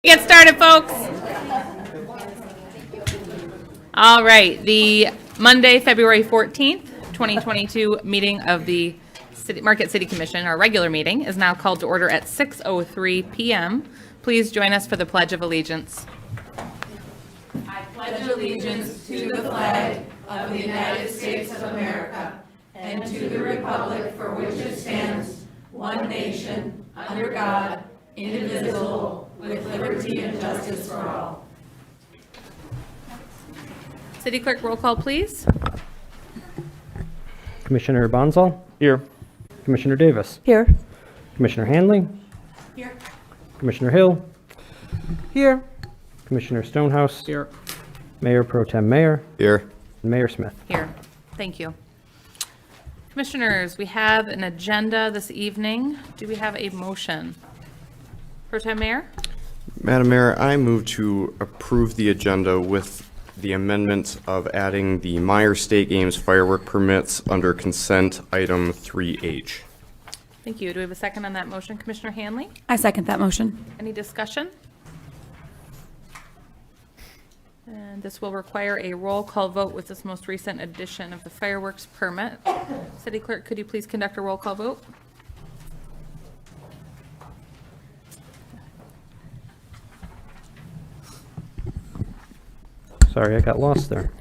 Get started, folks. All right, the Monday, February 14th, 2022 meeting of the Market City Commission, our regular meeting, is now called to order at 6:03 p.m. Please join us for the Pledge of Allegiance. I pledge allegiance to the flag of the United States of America and to the republic for which it stands, one nation, under God, indivisible, with liberty and justice for all. City Clerk, roll call, please. Commissioner Bonzal? Here. Commissioner Davis? Here. Commissioner Hanley? Here. Commissioner Hill? Here. Commissioner Stonehouse? Here. Mayor Pro Tem Mayor? Here. And Mayor Smith. Here. Thank you. Commissioners, we have an agenda this evening. Do we have a motion? Pro Tem Mayor? Madam Mayor, I move to approve the agenda with the amendment of adding the Meyer State Games firework permits under consent item 3H. Thank you. Do we have a second on that motion? Commissioner Hanley? I second that motion. Any discussion? And this will require a roll call vote with this most recent addition of the fireworks permit. City Clerk, could you please conduct a roll call vote? Sorry, I got lost there.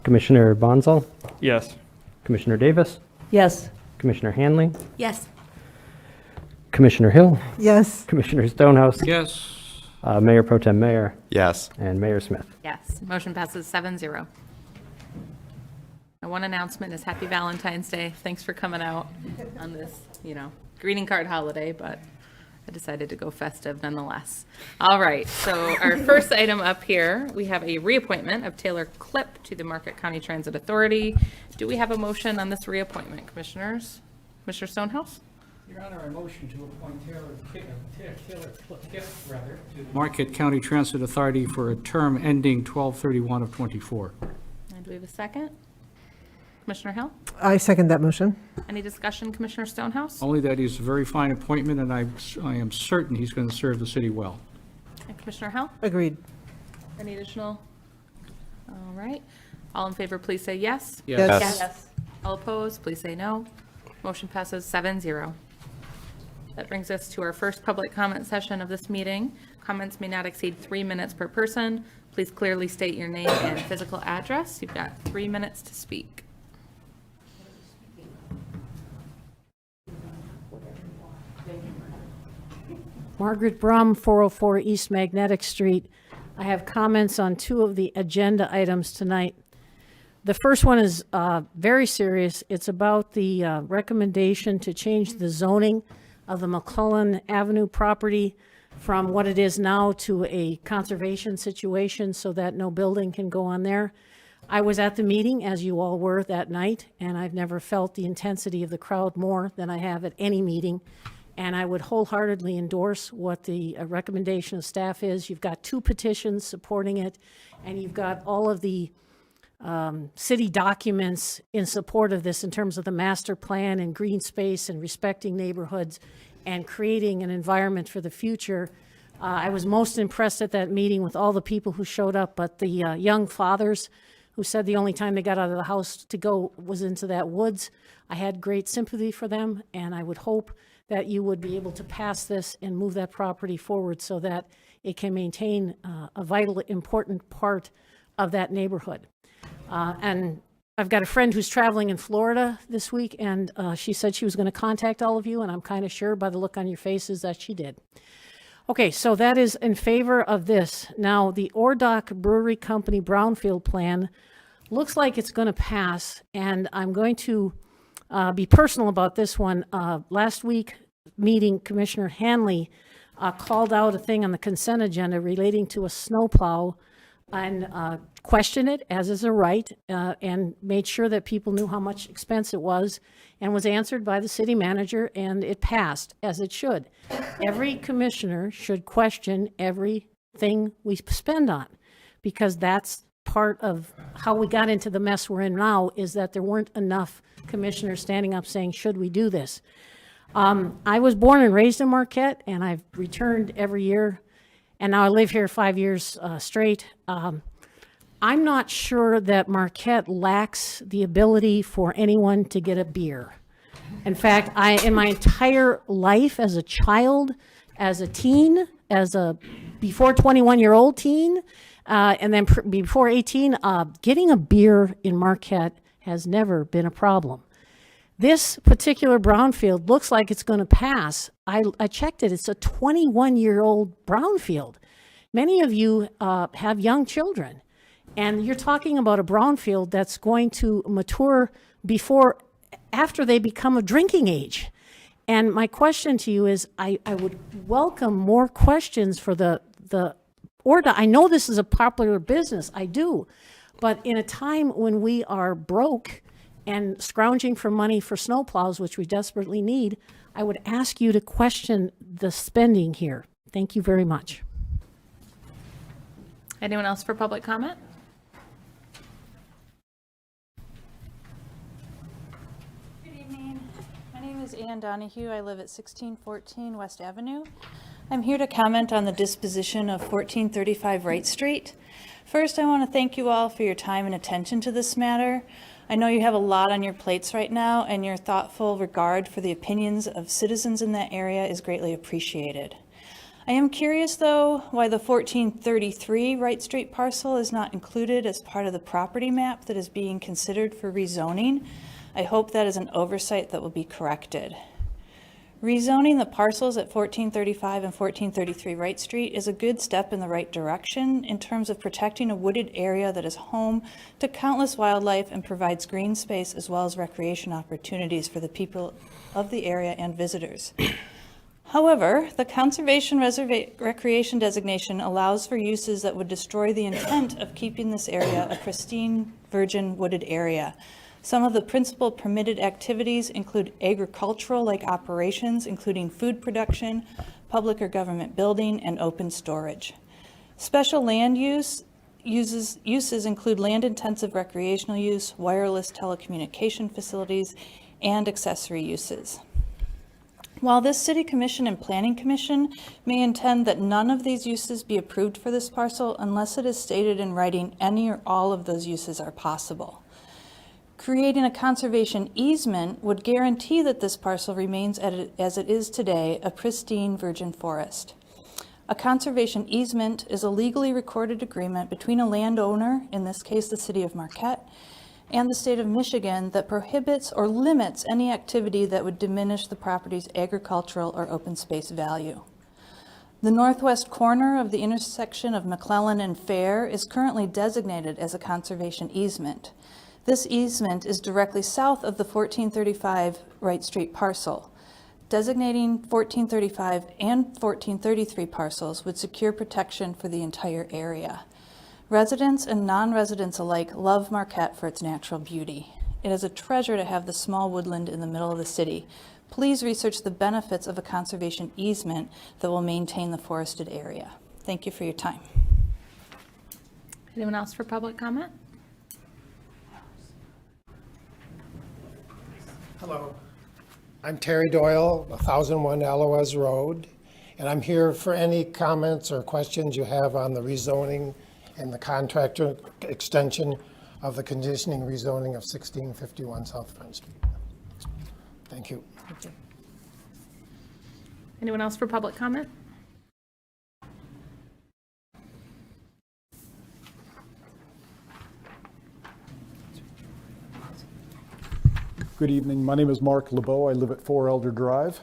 Commissioner Bonzal? Yes. Commissioner Davis? Yes. Commissioner Hanley? Yes. Commissioner Hill? Yes. Commissioner Stonehouse? Yes. Mayor Pro Tem Mayor? Yes. And Mayor Smith. Yes, motion passes 7-0. My one announcement is Happy Valentine's Day. Thanks for coming out on this, greeting card holiday, but I decided to go festive nonetheless. All right, so our first item up here, we have a reappointment of Taylor Klipp to the Market County Transit Authority. Do we have a motion on this reappointment, Commissioners? Commissioner Stonehouse? Your Honor, I motion to appoint Taylor Klipp to the Marquette County Transit Authority for a term ending 12/31 of '24. And do we have a second? Commissioner Hill? I second that motion. Any discussion, Commissioner Stonehouse? Only that he's a very fine appointment, and I am certain he's going to serve the city well. And Commissioner Hill? Agreed. Any additional? All right. All in favor, please say yes. Yes. Yes. All opposed, please say no. Motion passes 7-0. That brings us to our first public comment session of this meeting. Comments may not exceed 3 minutes per person. Please clearly state your name and physical address. You've got 3 minutes to speak. Margaret Brum, 404 East Magnetic Street. I have comments on two of the agenda items tonight. The first one is very serious. It's about the recommendation to change the zoning of the McClellan Avenue property from what it is now to a conservation situation so that no building can go on there. I was at the meeting, as you all were that night, and I've never felt the intensity of the crowd more than I have at any meeting. And I would wholeheartedly endorse what the recommendation of staff is. You've got 2 petitions supporting it, and you've got all of the city documents in support of this in terms of the master plan and green space and respecting neighborhoods and creating an environment for the future. I was most impressed at that meeting with all the people who showed up, but the young fathers who said the only time they got out of the house to go was into that woods. I had great sympathy for them, and I would hope that you would be able to pass this and move that property forward so that it can maintain a vital, important part of that neighborhood. And I've got a friend who's traveling in Florida this week, and she said she was going to contact all of you, and I'm kind of sure by the look on your faces that she did. Okay, so that is in favor of this. Now, the Ordock Brewery Company Brownfield plan looks like it's going to pass, and I'm going to be personal about this one. Last week meeting, Commissioner Hanley called out a thing on the consent agenda relating to a snowplow and questioned it, as is a right, and made sure that people knew how much expense it was, and was answered by the city manager, and it passed, as it should. Every commissioner should question everything we spend on, because that's part of how we got into the mess we're in now, is that there weren't enough commissioners standing up saying, should we do this? I was born and raised in Marquette, and I've returned every year and now I live here 5 years straight. I'm not sure that Marquette lacks the ability for anyone to get a beer. In fact, in my entire life as a child, as a teen, as a before 21-year-old teen, and then before 18, getting a beer in Marquette has never been a problem. This particular brownfield looks like it's going to pass. I checked it. It's a 21-year-old brownfield. Many of you have young children, and you're talking about a brownfield that's going to mature after they become of drinking age. And my question to you is, I would welcome more questions for the ORDA. I know this is a popular business, I do, but in a time when we are broke and scrounging for money for snowplows, which we desperately need, I would ask you to question the spending here. Thank you very much. Anyone else for public comment? Good evening. My name is Ann Donahue. I live at 1614 West Avenue. I'm here to comment on the disposition of 1435 Wright Street. First, I want to thank you all for your time and attention to this matter. I know you have a lot on your plates right now, and your thoughtful regard for the opinions of citizens in that area is greatly appreciated. I am curious, though, why the 1433 Wright Street parcel is not included as part of the property map that is being considered for rezoning. I hope that is an oversight that will be corrected. Rezoning the parcels at 1435 and 1433 Wright Street is a good step in the right direction in terms of protecting a wooded area that is home to countless wildlife and provides green space as well as recreation opportunities for the people of the area and visitors. However, the conservation recreation designation allows for uses that would destroy the intent of keeping this area a pristine, virgin wooded area. Some of the principal permitted activities include agricultural-like operations, including food production, public or government building, and open storage. Special land uses include land-intensive recreational use, wireless telecommunication facilities, and accessory uses. While this City Commission and Planning Commission may intend that none of these uses be approved for this parcel unless it is stated in writing any or all of those uses are possible. Creating a conservation easement would guarantee that this parcel remains as it is today, a pristine virgin forest. A conservation easement is a legally recorded agreement between a landowner, in this case the City of Marquette, and the State of Michigan that prohibits or limits any activity that would diminish the property's agricultural or open space value. The northwest corner of the intersection of McClellan and Fair is currently designated as a conservation easement. This easement is directly south of the 1435 Wright Street parcel. Designating 1435 and 1433 parcels would secure protection for the entire area. Residents and non-residents alike love Marquette for its natural beauty. It is a treasure to have the small woodland in the middle of the city. Please research the benefits of a conservation easement that will maintain the forested area. Thank you for your time. Anyone else for public comment? Hello, I'm Terry Doyle, 1001 Alawaz Road, and I'm here for any comments or questions you have on the rezoning and the contractor extension of the conditioning rezoning of 1651 South Front Street. Thank you. Anyone else for public comment? Good evening. My name is Mark LeBeau. I live at 4 Elder Drive.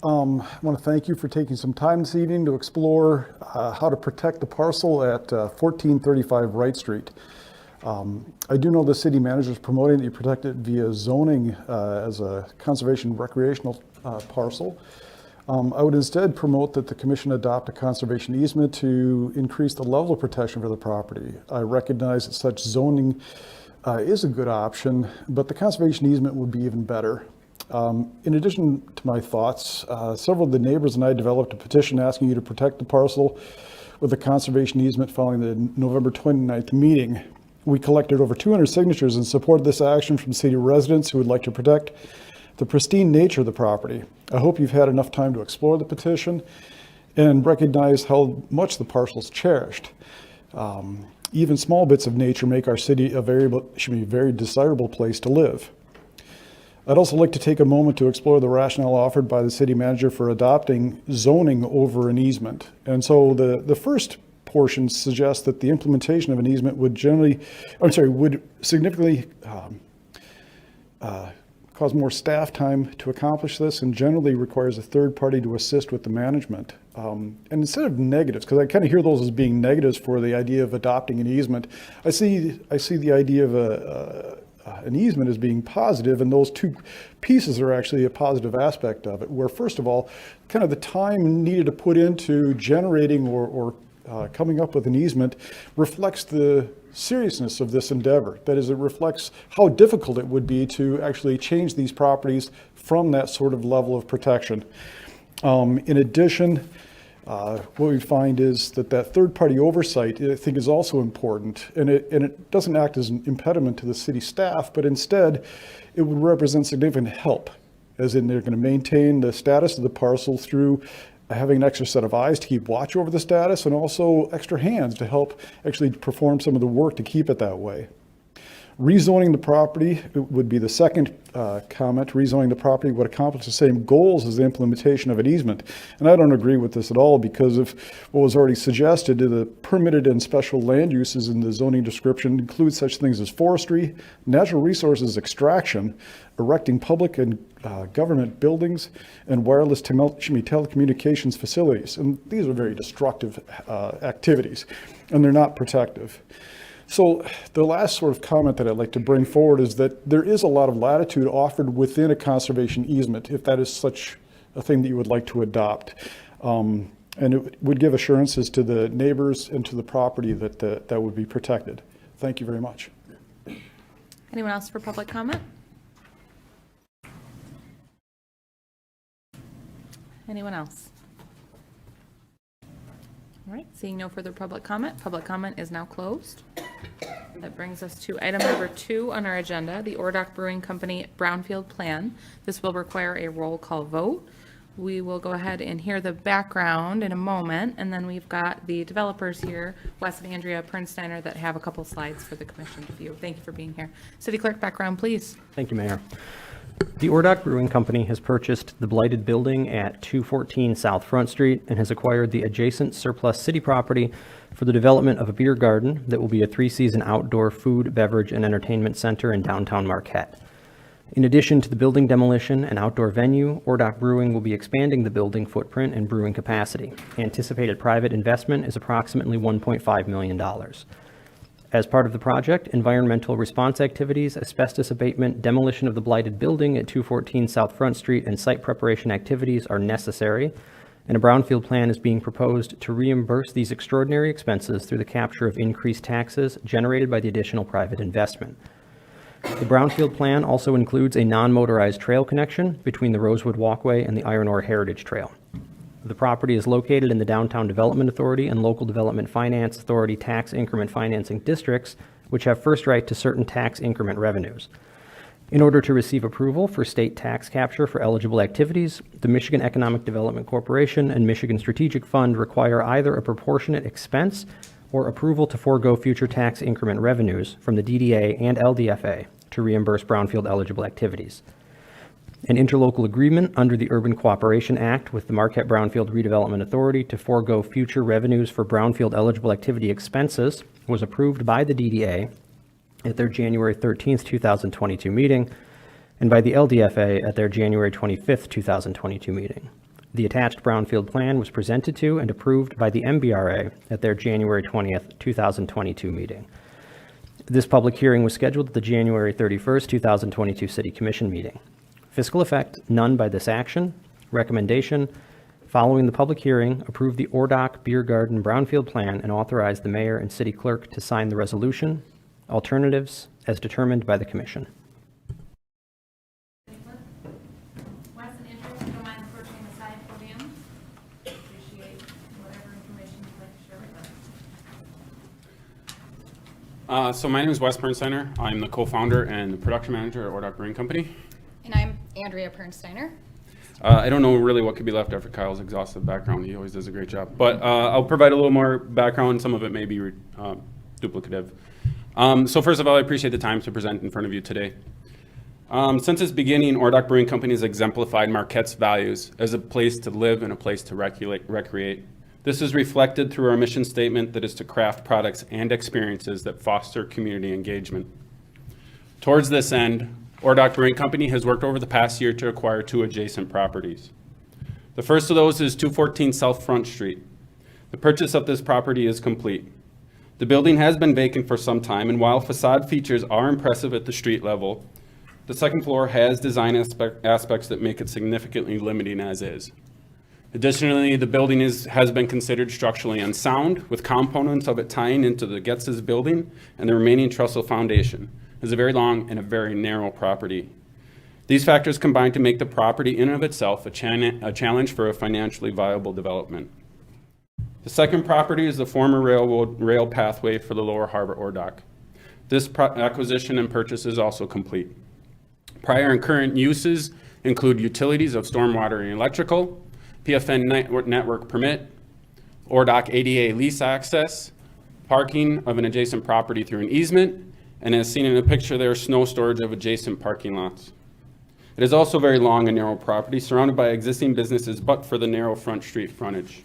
I want to thank you for taking some time this evening to explore how to protect the parcel at 1435 Wright Street. I do know the city manager is promoting that you protect it via zoning as a conservation recreational parcel. I would instead promote that the commission adopt a conservation easement to increase the level of protection for the property. I recognize that such zoning is a good option, but the conservation easement would be even better. In addition to my thoughts, several of the neighbors and I developed a petition asking you to protect the parcel with a conservation easement following the November 29th meeting. We collected over 200 signatures in support of this action from city residents who would like to protect the pristine nature of the property. I hope you've had enough time to explore the petition and recognize how much the parcel's cherished. Even small bits of nature make our city a very desirable place to live. I'd also like to take a moment to explore the rationale offered by the city manager for adopting zoning over an easement. And so the first portion suggests that the implementation of an easement would significantly cause more staff time to accomplish this, and generally requires a third party to assist with the management. And instead of negatives, because I kind of hear those as being negatives for the idea of adopting an easement, I see the idea of an easement as being positive, and those two pieces are actually a positive aspect of it, where first of all, kind of the time needed to put into generating or coming up with an easement reflects the seriousness of this endeavor. That is, it reflects how difficult it would be to actually change these properties from that sort of level of protection. In addition, what we find is that third-party oversight, I think, is also important, and it doesn't act as an impediment to the city staff, but instead it would represent significant help, as in they're going to maintain the status of the parcel through having an extra set of eyes to keep watch over the status, and also extra hands to help actually perform some of the work to keep it that way. Rezoning the property would be the second comment. Rezoning the property would accomplish the same goals as the implementation of an easement. And I don't agree with this at all because of what was already suggested. The permitted and special land uses in the zoning description include such things as forestry, natural resources extraction, erecting public and government buildings, and wireless telecommunications facilities. And these are very destructive activities, and they're not protective. So the last sort of comment that I'd like to bring forward is that there is a lot of latitude offered within a conservation easement, if that is such a thing that you would like to adopt. And it would give assurances to the neighbors and to the property that would be protected. Thank you very much. Anyone else for public comment? Anyone else? All right, seeing no further public comment is now closed. That brings us to item number 2 on our agenda, the Ordock Brewing Company Brownfield Plan. This will require a roll call vote. We will go ahead and hear the background in a moment, and then we've got the developers here, Wes and Andrea Pernsteiner, that have a couple slides for the commission to view. Thank you for being here. City Clerk, background, please. Thank you, Mayor. The Ordock Brewing Company has purchased the blighted building at 214 South Front Street and has acquired the adjacent surplus city property for the development of a beer garden that will be a 3-season outdoor food, beverage, and entertainment center in downtown Marquette. In addition to the building demolition and outdoor venue, Ordock Brewing will be expanding the building footprint and brewing capacity. Anticipated private investment is approximately $1.5 million. As part of the project, environmental response activities, asbestos abatement, demolition of the blighted building at 214 South Front Street, and site preparation activities are necessary, and a brownfield plan is being proposed to reimburse these extraordinary expenses through the capture of increased taxes generated by the additional private investment. The brownfield plan also includes a non-motorized trail connection between the Rosewood Walkway and the Iron Ore Heritage Trail. The property is located in the Downtown Development Authority and Local Development Finance Authority tax increment financing districts, which have first right to certain tax increment revenues. In order to receive approval for state tax capture for eligible activities, the Michigan Economic Development Corporation and Michigan Strategic Fund require either a proportionate expense or approval to forego future tax increment revenues from the DDA and LDFA to reimburse brownfield eligible activities. An interlocal agreement under the Urban Cooperation Act with the Marquette Brownfield Redevelopment Authority to forego future revenues for brownfield eligible activity expenses was approved by the DDA at their January 13th, 2022 meeting, and by the LDFA at their January 25th, 2022 meeting. The attached brownfield plan was presented to and approved by the MBRA at their January 20th, 2022 meeting. This public hearing was scheduled at the January 31st, 2022 City Commission meeting. Fiscal effect, none by this action. Recommendation, following the public hearing, approve the Ordock Beer Garden Brownfield Plan and authorize the mayor and city clerk to sign the resolution. Alternatives, as determined by the commission. Wes and Andrea, if you don't mind approaching the side podium. Appreciate whatever information you'd like to share with us. So my name is Wes Pernsteiner. I'm the co-founder and the production manager at Ordock Brewing Company. And I'm Andrea Pernsteiner. I don't know really what could be left after Kyle's exhaustive background. He always does a great job. But I'll provide a little more background. Some of it may be duplicative. So first of all, I appreciate the time to present in front of you today. Since its beginning, Ordock Brewing Company has exemplified Marquette's values as a place to live and a place to recreate. This is reflected through our mission statement that is to craft products and experiences that foster community engagement. Towards this end, Ordock Brewing Company has worked over the past year to acquire 2 adjacent properties. The first of those is 214 South Front Street. The purchase of this property is complete. The building has been vacant for some time, and while facade features are impressive at the street level, the second floor has design aspects that make it significantly limiting as is. Additionally, the building has been considered structurally unsound, with components of it tying into the Getz's building and the remaining trestle foundation. It's a very long and a very narrow property. These factors combine to make the property in and of itself a challenge for a financially viable development. The second property is the former rail pathway for the Lower Harbor Ordock. This acquisition and purchase is also complete. Prior and current uses include utilities of stormwater and electrical, PFN network permit, Ordock ADA lease access, parking of an adjacent property through an easement, and as seen in the picture there, snow storage of adjacent parking lots. It is also very long and narrow property surrounded by existing businesses but for the narrow front street frontage.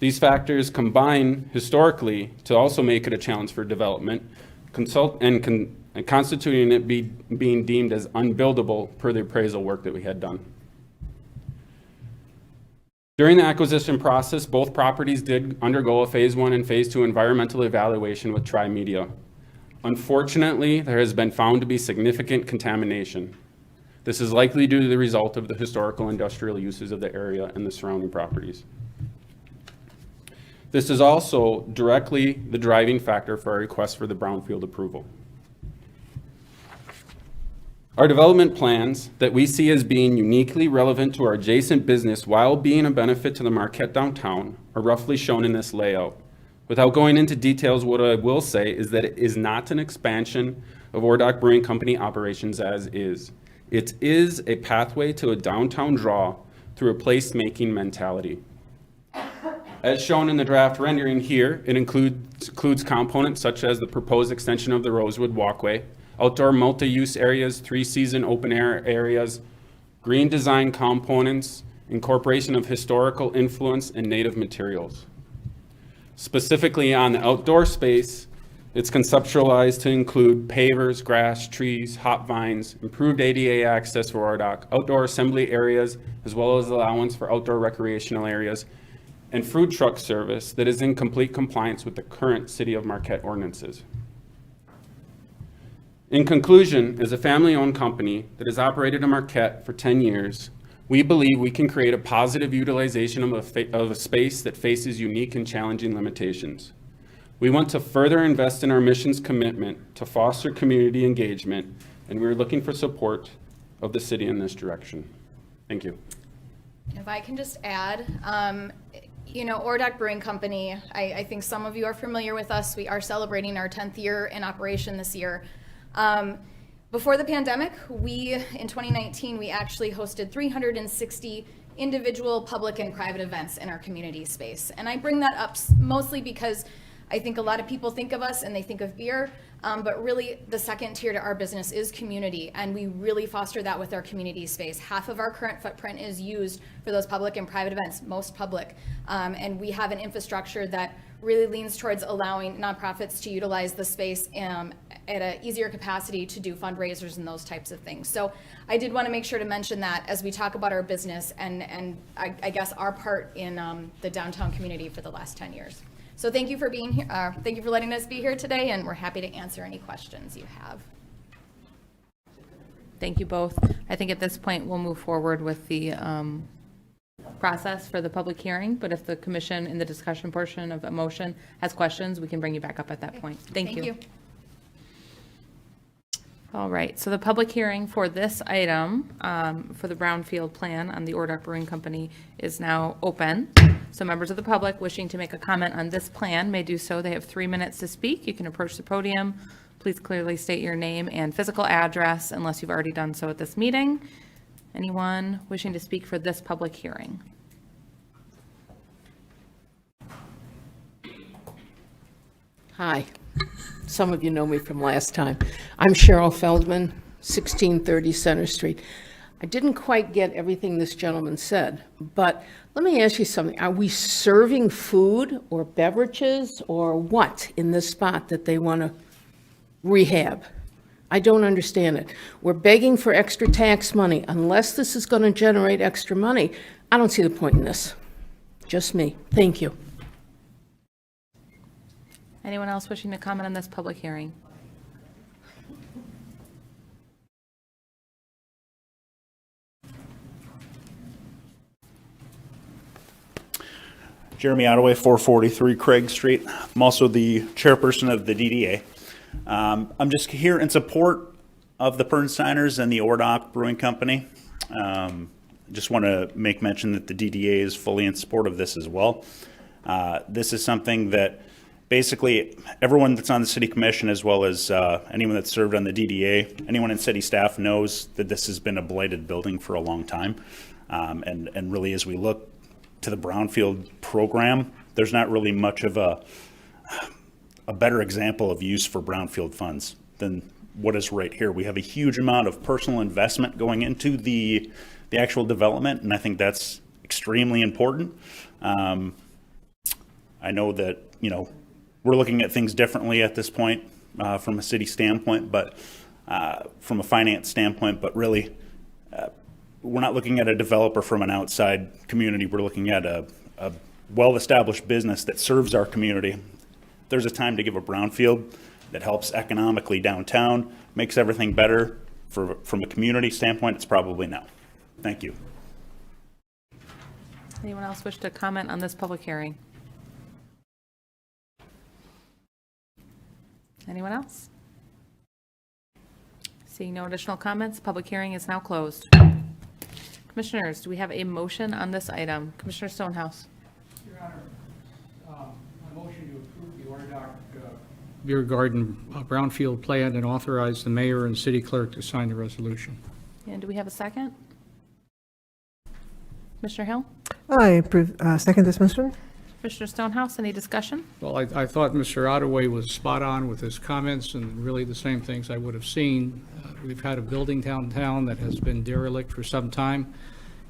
These factors combine historically to also make it a challenge for development, and constituting it being deemed as unbuildable per the appraisal work that we had done. During the acquisition process, both properties did undergo a phase 1 and phase 2 environmental evaluation with Tri-Media. Unfortunately, there has been found to be significant contamination. This is likely due to the result of the historical industrial uses of the area and the surrounding properties. This is also directly the driving factor for our request for the brownfield approval. Our development plans that we see as being uniquely relevant to our adjacent business while being a benefit to the Marquette downtown are roughly shown in this layout. Without going into details, what I will say is that it is not an expansion of Ordock Brewing Company operations as is. It is a pathway to a downtown draw through a place-making mentality. As shown in the draft rendering here, it includes components such as the proposed extension of the Rosewood Walkway, outdoor multi-use areas, 3-season open air areas, green design components, incorporation of historical influence and native materials. Specifically on the outdoor space, it's conceptualized to include pavers, grass, trees, hop vines, improved ADA access for Ordock, outdoor assembly areas, as well as allowance for outdoor recreational areas, and food truck service that is in complete compliance with the current City of Marquette ordinances. In conclusion, as a family-owned company that has operated in Marquette for 10 years, we believe we can create a positive utilization of a space that faces unique and challenging limitations. We want to further invest in our mission's commitment to foster community engagement, and we're looking for support of the city in this direction. Thank you. If I can just add, Ordock Brewing Company, I think some of you are familiar with us. We are celebrating our 10th year in operation this year. Before the pandemic, in 2019, we actually hosted 360 individual public and private events in our community space. And I bring that up mostly because I think a lot of people think of us and they think of beer, but really the second tier to our business is community, and we really foster that with our community space. Half of our current footprint is used for those public and private events, most public, and we have an infrastructure that really leans towards allowing nonprofits to utilize the space at an easier capacity to do fundraisers and those types of things. So I did want to make sure to mention that as we talk about our business and I guess our part in the downtown community for the last 10 years. So thank you for being here. Thank you for letting us be here today, and we're happy to answer any questions you have. Thank you both. I think at this point we'll move forward with the process for the public hearing, but if the commission in the discussion portion of a motion has questions, we can bring you back up at that point. Thank you. All right, so the public hearing for this item, for the brownfield plan on the Ordock Brewing Company is now open. So members of the public wishing to make a comment on this plan may do so. They have 3 minutes to speak. You can approach the podium. Please clearly state your name and physical address unless you've already done so at this meeting. Anyone wishing to speak for this public hearing? Hi. Some of you know me from last time. I'm Cheryl Feldman, 1630 Center Street. I didn't quite get everything this gentleman said, but let me ask you something. Are we serving food or beverages or what in this spot that they want to rehab? I don't understand it. We're begging for extra tax money. Unless this is going to generate extra money, I don't see the point in this. Just me. Thank you. Anyone else wishing to comment on this public hearing? Jeremy Ottaway, 443 Craig Street. I'm also the chairperson of the DDA. I'm just here in support of the Pernsteiners and the Ordock Brewing Company. Just want to make mention that the DDA is fully in support of this as well. This is something that basically everyone that's on the city commission, as well as anyone that's served on the DDA, anyone in city staff knows that this has been a blighted building for a long time. And really, as we look to the Brownfield program, there's not really much of a better example of use for Brownfield funds than what is right here. We have a huge amount of personal investment going into the actual development, and I think that's extremely important. I know that, we're looking at things differently at this point from a city standpoint, but from a finance standpoint, but really, we're not looking at a developer from an outside community. We're looking at a well-established business that serves our community. There's a time to give a brownfield that helps economically downtown, makes everything better from a community standpoint. It's probably now. Thank you. Anyone else wish to comment on this public hearing? Anyone else? Seeing no additional comments, public hearing is now closed. Commissioners, do we have a motion on this item? Commissioner Stonehouse. Your Honor, a motion to approve the Ordock Beer Garden Brownfield plan and authorize the mayor and city clerk to sign the resolution. And do we have a second? Commissioner Hill? I approve, second this motion. Commissioner Stonehouse, any discussion? Well, I thought Mr. Ottaway was spot on with his comments and really the same things I would have seen. We've had a building downtown that has been derelict for some time,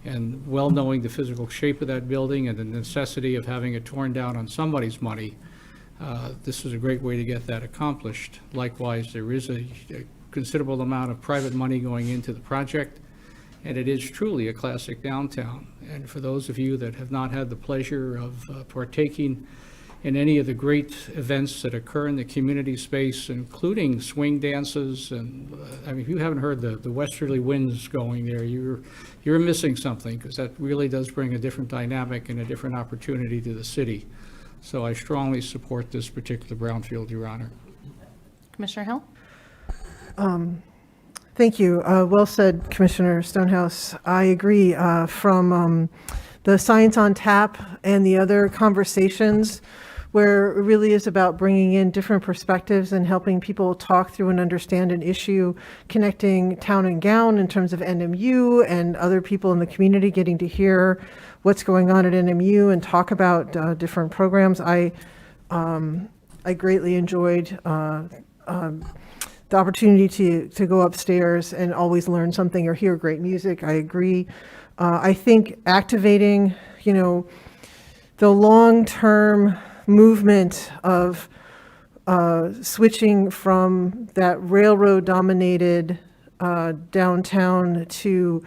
and well knowing the physical shape of that building and the necessity of having it torn down on somebody's money, this is a great way to get that accomplished. Likewise, there is a considerable amount of private money going into the project, and it is truly a classic downtown. And for those of you that have not had the pleasure of partaking in any of the great events that occur in the community space, including swing dances, and I mean, if you haven't heard the Westerly Winds going there, you're missing something, because that really does bring a different dynamic and a different opportunity to the city. So I strongly support this particular brownfield, Your Honor. Commissioner Hill? Thank you. Well said, Commissioner Stonehouse. I agree. From the Science on Tap and the other conversations, where it really is about bringing in different perspectives and helping people talk through and understand an issue, connecting town and gown in terms of NMU and other people in the community getting to hear what's going on at NMU and talk about different programs. I greatly enjoyed the opportunity to go upstairs and always learn something or hear great music. I agree. I think activating, the long-term movement of switching from that railroad-dominated downtown to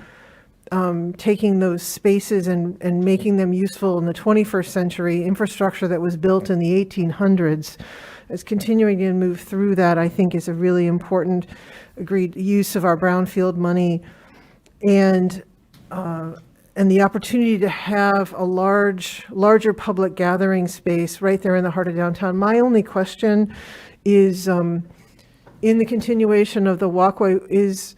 taking those spaces and making them useful in the 21st century, infrastructure that was built in the 1800s, as continuing to move through that, I think is a really important agreed use of our brownfield money, and the opportunity to have a larger public gathering space right there in the heart of downtown. My only question is, in the continuation of the walkway, is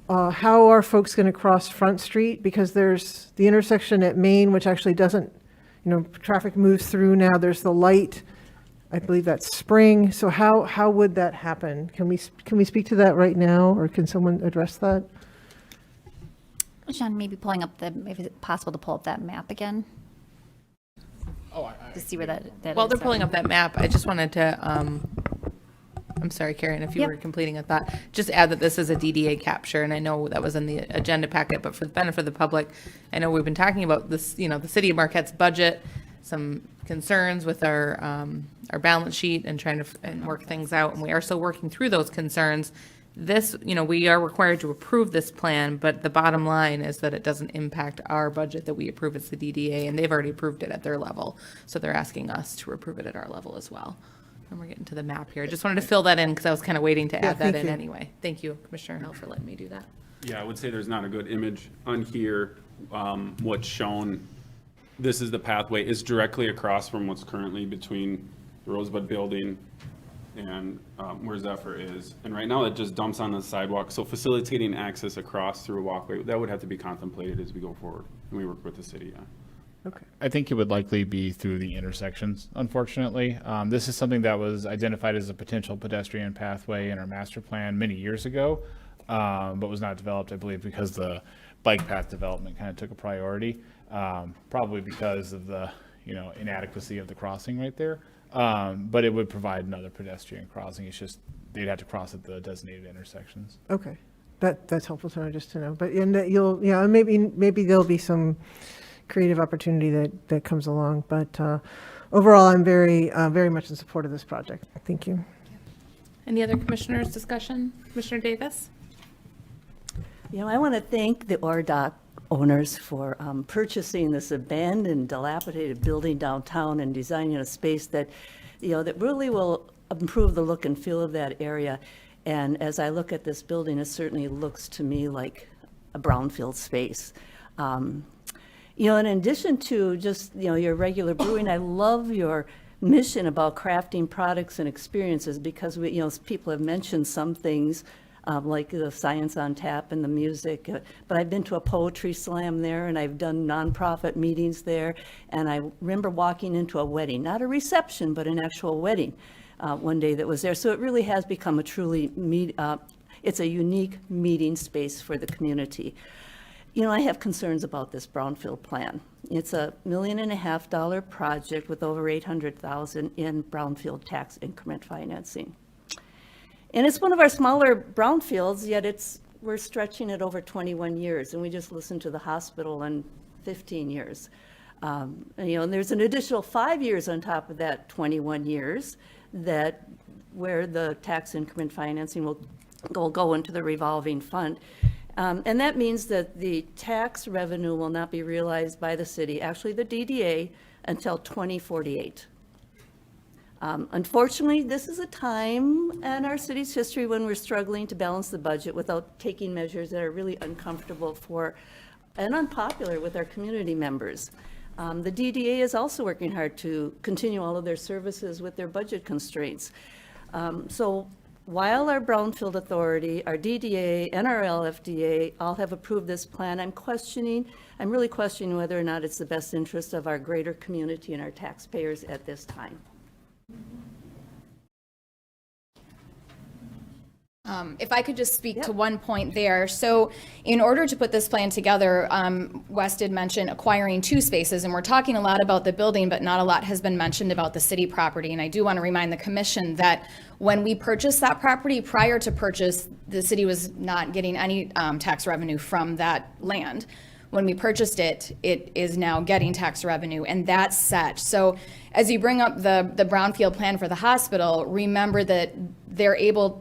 how are folks going to cross Front Street? Because there's the intersection at Main, which actually doesn't, traffic moves through now. There's the light. I believe that's Spring. So how would that happen? Can we speak to that right now, or can someone address that? John, maybe pulling up maybe it's possible to pull up that map again? To see where that While is. they're pulling up that map, I just wanted to, I'm sorry, Karen, if you Yep. were completing a thought, just add that this is a DDA capture, and I know that was in the agenda packet, but for the benefit of the public, I know we've been talking about this, the city of Marquette's budget, some concerns with our balance sheet and trying to and work things out, and we are still working through those concerns. This, we are required to approve this plan, but the bottom line is that it doesn't impact our budget that we approve. It's the DDA, and they've already approved it at their level. So they're asking us to approve it at our level as well. And we're getting to the map here. I just wanted to fill that in because I was kind of waiting to add that thank in you. anyway. Thank you, Commissioner Hill, for letting me do that. Yeah, I would say there's not a good image on here. What's shown, this is the pathway, is directly across from what's currently between the Rosebud Building and where Zephyr is. And right now it just dumps on the sidewalk. So facilitating access across through a walkway, that would have to be contemplated as we go forward. And we work with the city, yeah. I think it would likely be through the intersections, unfortunately. This is something that was identified as a potential pedestrian pathway in our master plan many years ago, but was not developed, I believe, because the bike path development kind of took a priority, probably because of the inadequacy of the crossing right there. But it would provide another pedestrian crossing. It's just they'd have to cross at the designated intersections. Okay, that's helpful to know, just to know. But and that maybe there'll be some creative opportunity that comes along. But overall, I'm very much in support of this project. Thank you. Any other commissioners' discussion? Commissioner Davis? I want to thank the ORDOC owners for purchasing this abandoned, dilapidated building downtown and designing a space that, that really will improve the look and feel of that area. And as I look at this building, it certainly looks to me like a brownfield space. In addition to just, your regular brewing, I love your mission about crafting products and experiences because people have mentioned some things like the Science on Tap and the music. But I've been to a poetry slam there, and I've done nonprofit meetings there. And I remember walking into a wedding, not a reception, but an actual wedding one day that was there. So it really has become a truly, it's a unique meeting space for the community. I have concerns about this brownfield plan. It's a $1.5 million project with over $800,000 in brownfield tax increment financing. And it's one of our smaller brownfields, yet we're stretching it over 21 years, and we just listened to the hospital in 15 years. And there's an additional 5 years on top of that 21 years where the tax increment financing will go into the revolving fund. And that means that the tax revenue will not be realized by the city, actually the DDA, until 2048. Unfortunately, this is a time in our city's history when we're struggling to balance the budget without taking measures that are really uncomfortable and unpopular with our community members. The DDA is also working hard to continue all of their services with their budget constraints. So while our Brownfield Authority, our DDA, and our LFDA all have approved this plan, I'm really questioning whether or not it's the best interest of our greater community and our taxpayers at this time. If I could just speak to one point there. So in order to put this plan together, Wes did mention acquiring 2 spaces, and we're talking a lot about the building, but not a lot has been mentioned about the city property. And I do want to remind the commission that when we purchased that property, prior to purchase, the city was not getting any tax revenue from that land. When we purchased it, it is now getting tax revenue, and that's set. So as you bring up the brownfield plan for the hospital, remember that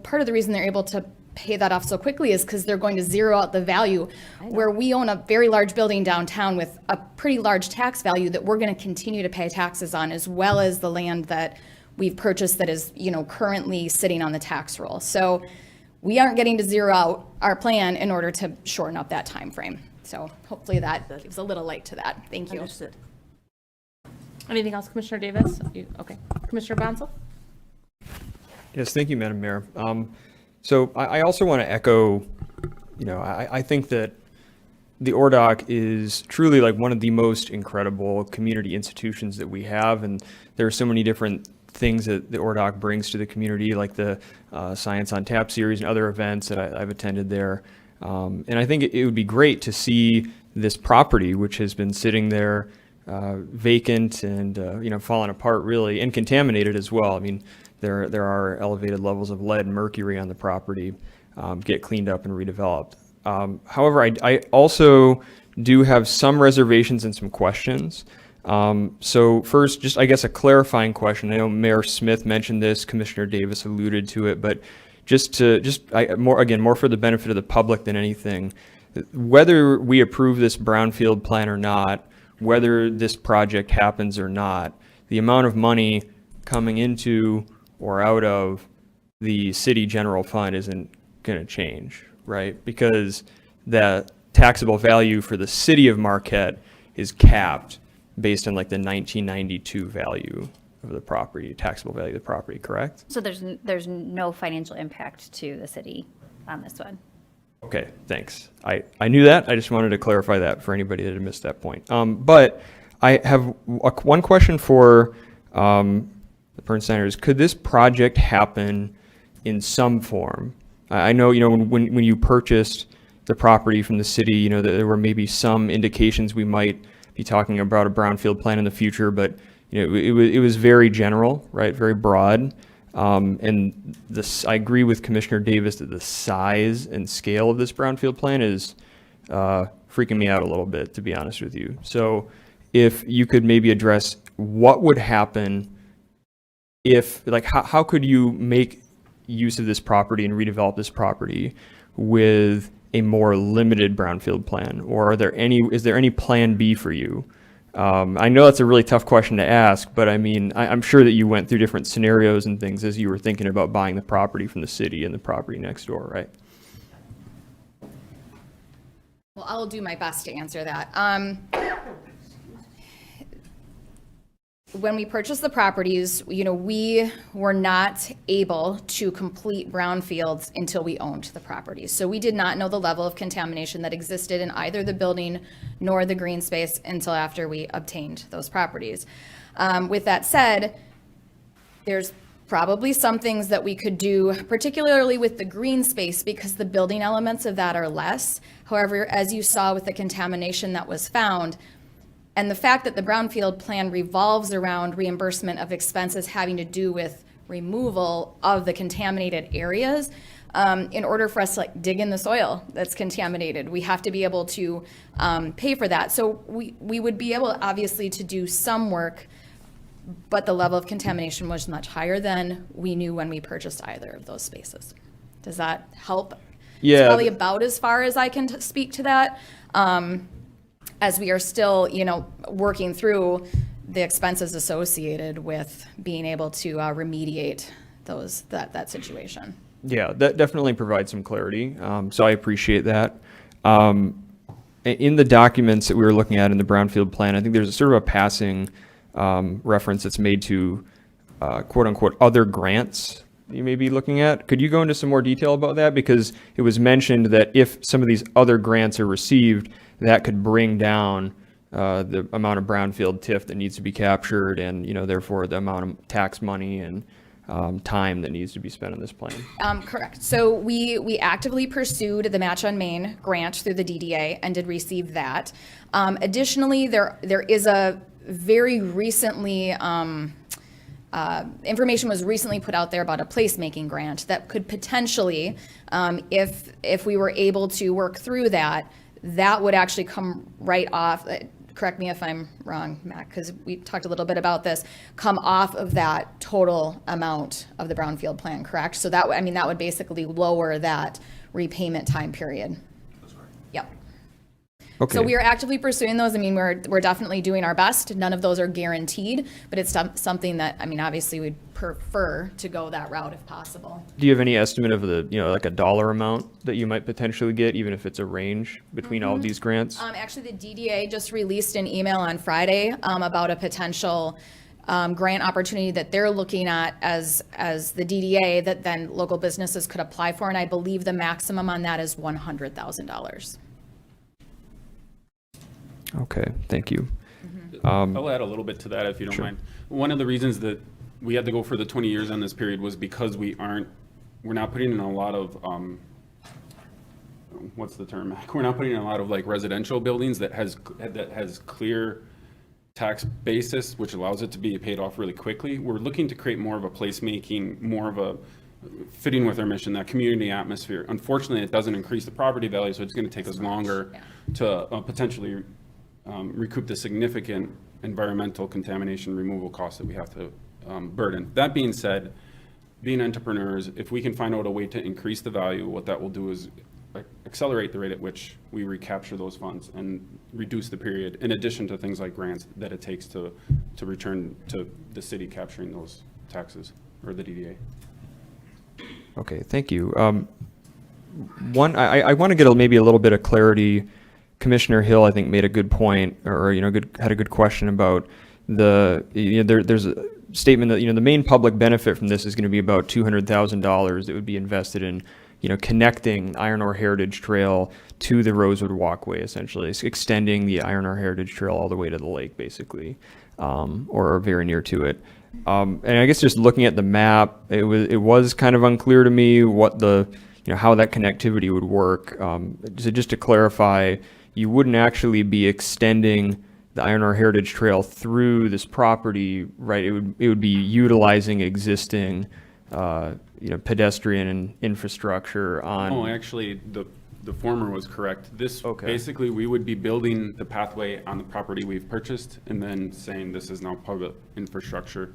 part of the reason they're able to pay that off so quickly is because they're going to zero out the value where we own a very large building downtown with a pretty large tax value that we're going to continue to pay taxes on, as well as the land that we've purchased that is, currently sitting on the tax roll. So we aren't getting to zero out our plan in order to shorten up that time frame. So hopefully that gives a little light to that. Thank you. Understood. Anything else, Commissioner Davis? Okay. Commissioner Bonsall? Yes, thank you, Madam Mayor. So I also want to echo, I think that the ORDOC is truly like one of the most incredible community institutions that we have, and there are so many different things that the ORDOC brings to the community, like the Science on Tap series and other events that I've attended there. And I think it would be great to see this property, which has been sitting there vacant and falling apart really, and contaminated as well. I mean, there are elevated levels of lead and mercury on the property, get cleaned up and redeveloped. However, I also do have some reservations and some questions. So first, just I guess a clarifying question. I know Mayor Smith mentioned this, Commissioner Davis alluded to it, but more for the benefit of the public than anything, whether we approve this brownfield plan or not, whether this project happens or not, the amount of money coming into or out of the city general fund isn't going to change, right? Because the taxable value for the city of Marquette is capped based on like the 1992 value of the property, taxable value of the property, correct? So there's no financial impact to the city on this one. Okay, thanks. I knew that. I just wanted to clarify that for anybody that had missed that point. But I have one question for the Pernsteiners. Could this project happen in some form? I know, when you purchased the property from the city, that there were maybe some indications we might be talking about a brownfield plan in the future, but it was very general, right? Very broad. And I agree with Commissioner Davis that the size and scale of this brownfield plan is freaking me out a little bit, to be honest with you. So if you could maybe address what would happen if, how could you make use of this property and redevelop this property with a more limited brownfield plan? Or is there any plan B for you? I know that's a really tough question to ask, but I mean, I'm sure that you went through different scenarios and things as you were thinking about buying the property from the city and the property next door, right? Well, I'll do my best to answer that. When we purchased the properties, we were not able to complete brownfields until we owned the properties. So we did not know the level of contamination that existed in either the building nor the green space until after we obtained those properties. With that said, there's probably some things that we could do, particularly with the green space, because the building elements of that are less. However, as you saw with the contamination that was found, and the fact that the brownfield plan revolves around reimbursement of expenses having to do with removal of the contaminated areas, in order for us to dig in the soil that's contaminated, we have to be able to pay for that. So we would be able, obviously, to do some work, but the level of contamination was much higher than we knew when we purchased either of those spaces. Does that help? Yeah. It's probably about as far as I can speak to that. As we are still, working through the expenses associated with being able to remediate that situation. Yeah, that definitely provides some clarity. So I appreciate that. In the documents that we were looking at in the brownfield plan, I think there's sort of a passing reference that's made to quote unquote other grants that you may be looking at. Could you go into some more detail about that? Because it was mentioned that if some of these other grants are received, that could bring down the amount of brownfield TIF that needs to be captured, and therefore the amount of tax money and time that needs to be spent on this plan. Correct. So we actively pursued the Match on Main grant through the DDA and did receive that. Additionally, there is a very recently information was recently put out there about a placemaking grant that could potentially, if we were able to work through that would actually come right off, correct me if I'm wrong, Matt, because we talked a little bit about this, come off of that total amount of the brownfield plan, correct? So that would basically lower that repayment time period. That's right. Yep. Okay. So we are actively pursuing those. We're definitely doing our best. None of those are guaranteed, but it's something that, obviously we'd prefer to go that route if possible. Do you have any estimate of the, like a dollar amount that you might potentially get, even if it's a range between all of these grants? Actually, the DDA just released an email on Friday about a potential grant opportunity that they're looking at as the DDA that then local businesses could apply for, and I believe the maximum on that is $100,000. Okay, thank you. I'll add a little bit to that if you don't mind. One of the reasons that we had to go for the 20 years on this period was because we're not putting in a lot of what's the term? We're not putting in a lot of like residential buildings that has clear tax basis, which allows it to be paid off really quickly. We're looking to create more of a placemaking, more of a fitting with our mission, that community atmosphere. Unfortunately, it doesn't increase the property value, so it's going to take us longer to potentially recoup the significant environmental contamination removal costs that we have to burden. That being said, being entrepreneurs, if we can find out a way to increase the value, what that will do is accelerate the rate at which we recapture those funds and reduce the period, in addition to things like grants that it takes to return to the city capturing those taxes, or the DDA. Okay, thank you. One, I want to get maybe a little bit of clarity. Commissioner Hill, I think, made a good point, or had a good question about there's a statement that the main public benefit from this is going to be about $200,000 that would be invested in connecting Iron Ore Heritage Trail to the Rosewood Walkway, essentially. It's extending the Iron Ore Heritage Trail all the way to the lake, basically, or very near to it. And I guess just looking at the map, it was kind of unclear to me what how that connectivity would work. So just to clarify, you wouldn't actually be extending the Iron Ore Heritage Trail through this property, right? It would be utilizing existing pedestrian and infrastructure on. Oh, actually, the former was correct. This, basically, we would be building the pathway on the property we've purchased and then saying this is now public infrastructure.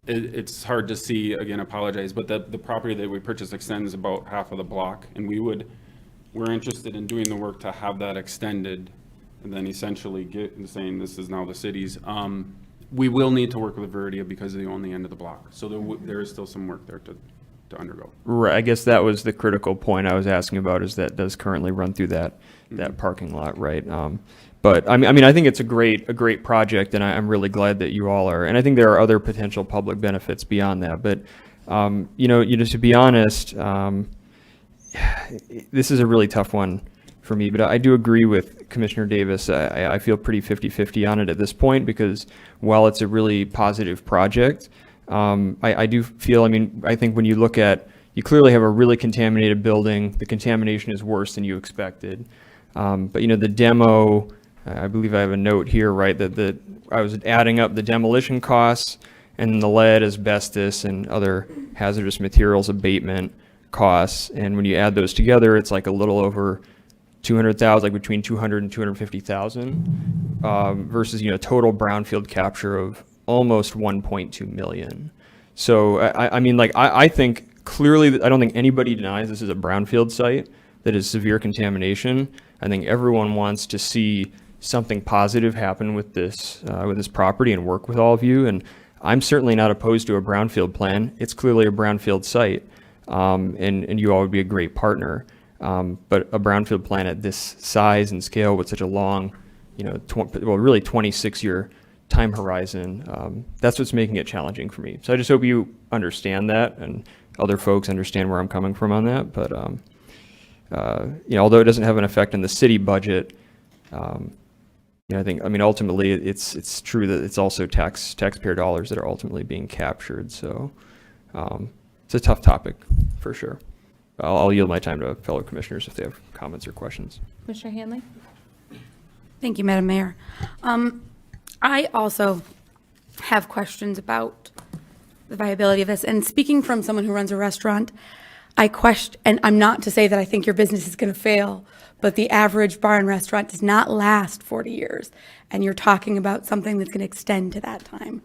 It's hard to see, again, apologize, but the property that we purchased extends about half of the block, and we're interested in doing the work to have that extended and then essentially saying this is now the city's. We will need to work with Veridia because they own the end of the block. So there is still some work there to undergo. Right. I guess that was the critical point I was asking about, is that does currently run through that parking lot, right? But I mean, I think it's a great project, and I'm really glad that you all are. And I think there are other potential public benefits beyond that. But to be honest, this is a really tough one for me, but I do agree with Commissioner Davis. I feel pretty 50-50 on it at this point, because while it's a really positive project, I do feel, I think when you look at, you clearly have a really contaminated building. The contamination is worse than you expected. But the demo, I believe I have a note here, right, that I was adding up the demolition costs and the lead, asbestos, and other hazardous materials abatement costs. And when you add those together, it's like a little over 200,000, like between 200 and 250,000, versus total brownfield capture of almost 1.2 million. So I think clearly, I don't think anybody denies this is a brownfield site that is severe contamination. I think everyone wants to see something positive happen with this property and work with all of you. And I'm certainly not opposed to a brownfield plan. It's clearly a brownfield site, and you all would be a great partner. But a brownfield plan at this size and scale with such a long, really 26-year time horizon, that's what's making it challenging for me. So I just hope you understand that, and other folks understand where I'm coming from on that. But although it doesn't have an effect on the city budget, I think ultimately it's true that it's also taxpayer dollars that are ultimately being captured. So it's a tough topic for sure. I'll yield my time to fellow commissioners if they have comments or questions. Commissioner Hanley? Thank you, Madam Mayor. I also have questions about the viability of this. And speaking from someone who runs a restaurant, I question, and I'm not to say that I think your business is going to fail, but the average bar and restaurant does not last 40 years. And you're talking about something that's going to extend to that time,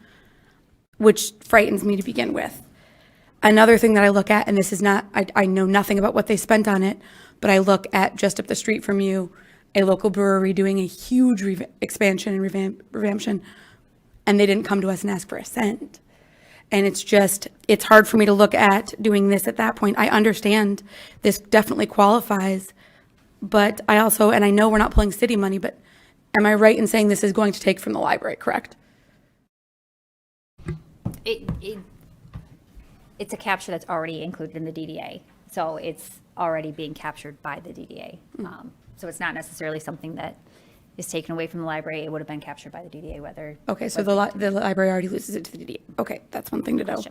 which frightens me to begin with. Another thing that I look at, and this is not, I know nothing about what they spent on it, but I look at just up the street from you, a local brewery doing a huge expansion and revampation, and they didn't come to us and ask for a cent. And it's hard for me to look at doing this at that point. I understand this definitely qualifies, but I also, and I know we're not pulling city money, but am I right in saying this is going to take from the library, correct? It's a capture that's already included in the DDA. So it's already being captured by the DDA. So it's not necessarily something that is taken away from the library. It would have been captured by the DDA, whether. Okay, so the library already loses it to the DDA. Okay, that's one thing to know.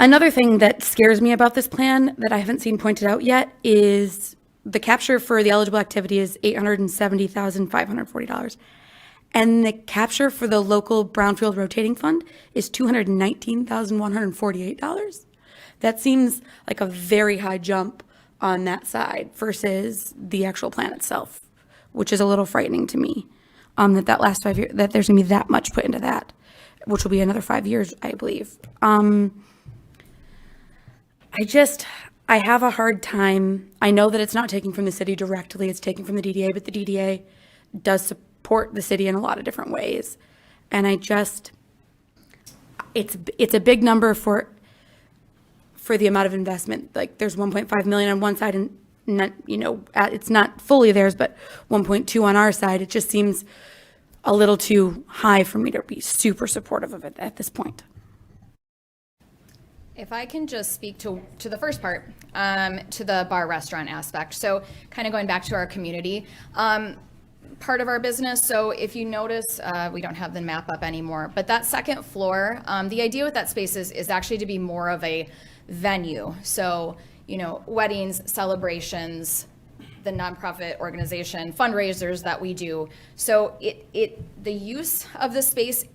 Another thing that scares me about this plan that I haven't seen pointed out yet is the capture for the eligible activity is $870,540. And the capture for the local brownfield rotating fund is $219,148. That seems like a very high jump on that side versus the actual plan itself, which is a little frightening to me. That last 5 years, that there's gonna be that much put into that, which will be another 5 years, I believe. I have a hard time. I know that it's not taking from the city directly, it's taking from the DDA, but the DDA does support the city in a lot of different ways. And it's a big number for the amount of investment. Like there's 1.5 million on one side and not, it's not fully theirs, but 1.2 on our side. It just seems a little too high for me to be super supportive of it at this point. If I can just speak to the first part, to the bar restaurant aspect. So kind of going back to our community, part of our business. So if you notice, we don't have the map up anymore, but that second floor, the idea with that space is actually to be more of a venue. So, weddings, celebrations, the nonprofit organization, fundraisers that we do. So the use of the space,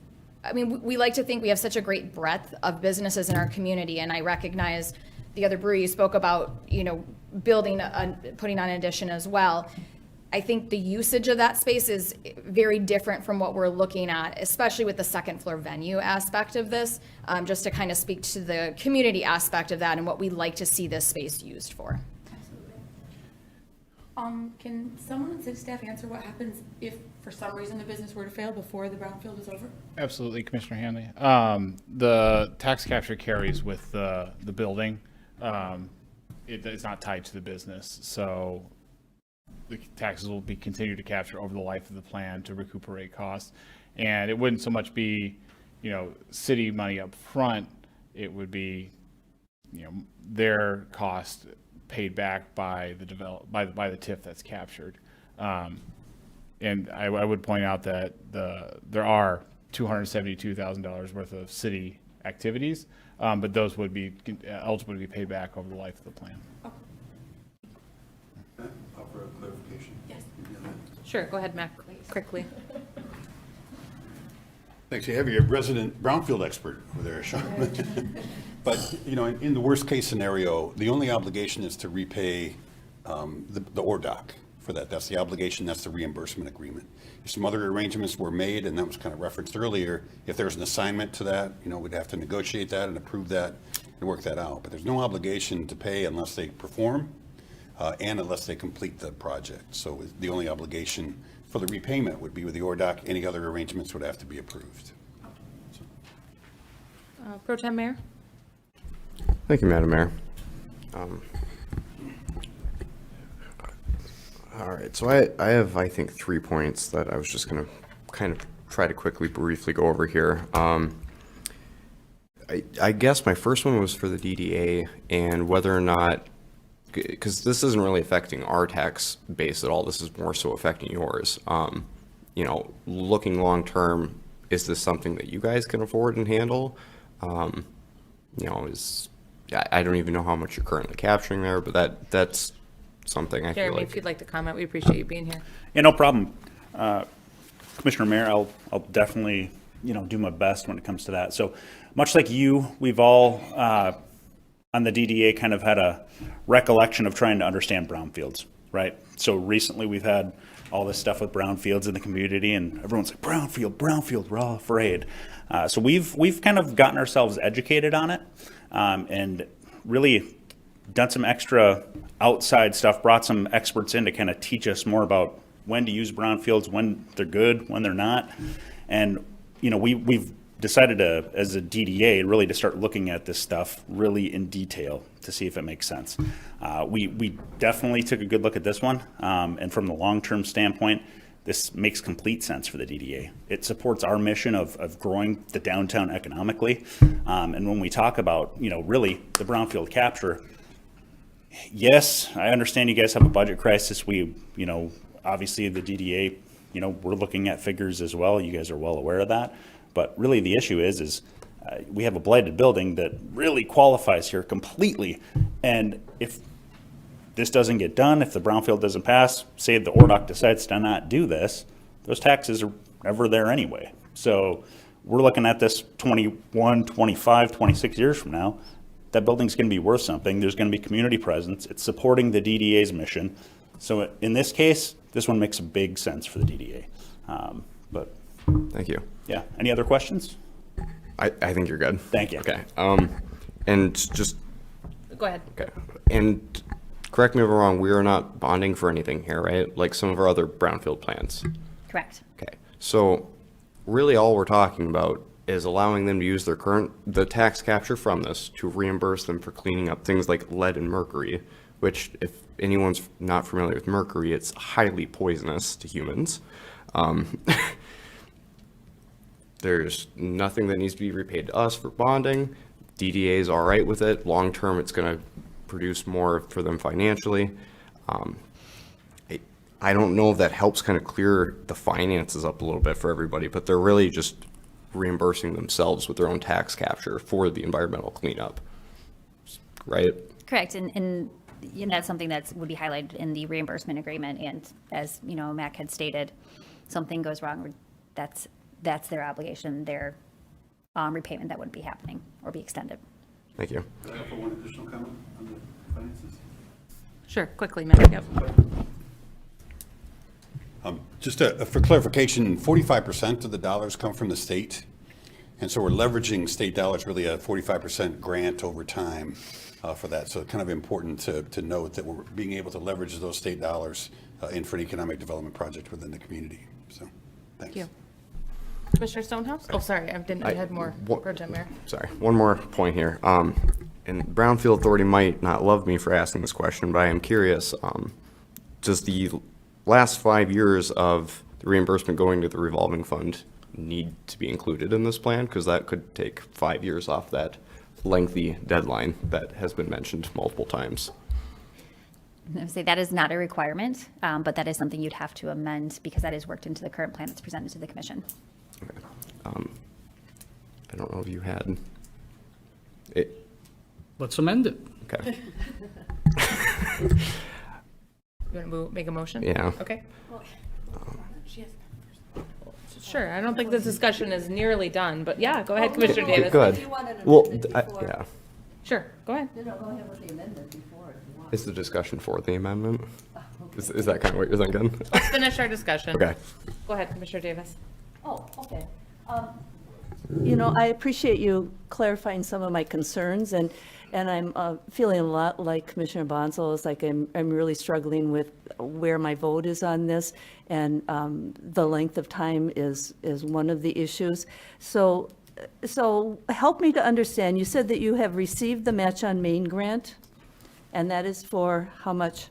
I mean, we like to think we have such a great breadth of businesses in our community, and I recognize the other brewery you spoke about, putting on an addition as well. I think the usage of that space is very different from what we're looking at, especially with the second floor venue aspect of this, just to kind of speak to the community aspect of that and what we like to see this space used for. Can someone on city staff answer what happens if for some reason the business were to fail before the brownfield is over? Absolutely, Commissioner Hanley. The tax capture carries with the building. It's not tied to the business, so the taxes will be continued to capture over the life of the plan to recuperate costs. And it wouldn't so much be, city money up front. It would be, their cost paid back by the by the TIF that's captured. And I would point out that there are $272,000 worth of city activities, but those would be eligible to be paid back over the life of the plan. Offer a clarification. Yes. Sure, go ahead, Mac, quickly. Thanks. You have your resident brownfield expert over there, Sean. But, in the worst case scenario, the only obligation is to repay the ORDOC for that. That's the obligation, that's the reimbursement agreement. If some other arrangements were made, and that was kind of referenced earlier, if there's an assignment to that, we'd have to negotiate that and approve that and work that out. But there's no obligation to pay unless they perform and unless they complete the project. So the only obligation for the repayment would be with the ORDOC. Any other arrangements would have to be approved. Pro Tem Mayor? Thank you, Madam Mayor. All right, so I have, I think, 3 points that I was just going to kind of try to briefly go over here. I guess my first one was for the DDA and whether or not, because this isn't really affecting our tax base at all, this is more so affecting yours. Looking long term, is this something that you guys can afford and handle? I don't even know how much you're currently capturing there, but that's something I feel Jeremy, like. if you'd like to comment, we appreciate you being here. Yeah, no problem. Commissioner Mayor, I'll definitely, do my best when it comes to that. So much like you, we've all, on the DDA kind of had a recollection of trying to understand brownfields, right? So recently we've had all this stuff with brownfields in the community and everyone's like, brownfield, we're all afraid. So we've kind of gotten ourselves educated on it and really done some extra outside stuff, brought some experts in to kind of teach us more about when to use brownfields, when they're good, when they're not. And, we've decided to, as a DDA, really to start looking at this stuff really in detail to see if it makes sense. We definitely took a good look at this one. And from the long-term standpoint, this makes complete sense for the DDA. It supports our mission of growing the downtown economically. And when we talk about, really the brownfield capture, yes, I understand you guys have a budget crisis. We, obviously the DDA, we're looking at figures as well. You guys are well aware of that. But really the issue is We have a blighted building that really qualifies here completely. And if this doesn't get done, if the brownfield doesn't pass, say the ORDOC decides to not do this, those taxes are never there anyway. So we're looking at this 21, 25, 26 years from now. That building's going to be worth something. There's going to be community presence. It's supporting the DDA's mission. So in this case, this one makes a big sense for the DDA. But Thank you. yeah, any other questions? I think you're good. Thank you. Okay. And just, Go ahead. okay. And correct me if I'm wrong, we are not bonding for anything here, right? Like some of our other brownfield plans. Correct. Okay. So really all we're talking about is allowing them to use the tax capture from this to reimburse them for cleaning up things like lead and mercury, which if anyone's not familiar with mercury, it's highly poisonous to humans. There's nothing that needs to be repaid to us for bonding. DDA is all right with it. Long term, it's going to produce more for them financially. I don't know if that helps kind of clear the finances up a little bit for everybody, but they're really just reimbursing themselves with their own tax capture for the environmental cleanup, right? Correct, and that's something that would be highlighted in the reimbursement agreement, and as, Mac had stated, something goes wrong, that's their obligation, their repayment that wouldn't be happening or be extended. Thank you. Could I offer one additional comment on the finances? Sure, quickly, Matt. Yep. Just for clarification, 45% of the dollars come from the state. And so we're leveraging state dollars, really a 45% grant over time for that. So kind of important to note that we're being able to leverage those state dollars for an economic development project within the community. So, thanks. Thank you. Commissioner Stonehouse? Oh, sorry, I had more. Pro Tem Mayor. Sorry, one more point here. And Brownfield Authority might not love me for asking this question, but I am curious, does the last 5 years of the reimbursement going to the revolving fund need to be included in this plan? Because that could take 5 years off that lengthy deadline that has been mentioned multiple times. I would say that is not a requirement, but that is something you'd have to amend because that is worked into the current plan that's presented to the commission. Okay. I don't know if you had it. Let's amend it. Okay. You want to make a motion? Yeah. Okay. Sure, I don't think this discussion is nearly done, but yeah, go ahead, Commissioner Davis. Good. Well, yeah. Sure, go ahead. Go ahead with the amendment before if you want. Is the discussion for the amendment? Is that kind of what you're thinking? Let's finish our discussion. Okay. Go ahead, Commissioner Davis. Oh, okay. I appreciate you clarifying some of my concerns, and I'm feeling a lot like Commissioner Bonzo. It's like I'm really struggling with where my vote is on this, and the length of time is one of the issues. So help me to understand. You said that you have received the Match on Main grant, and that is for how much?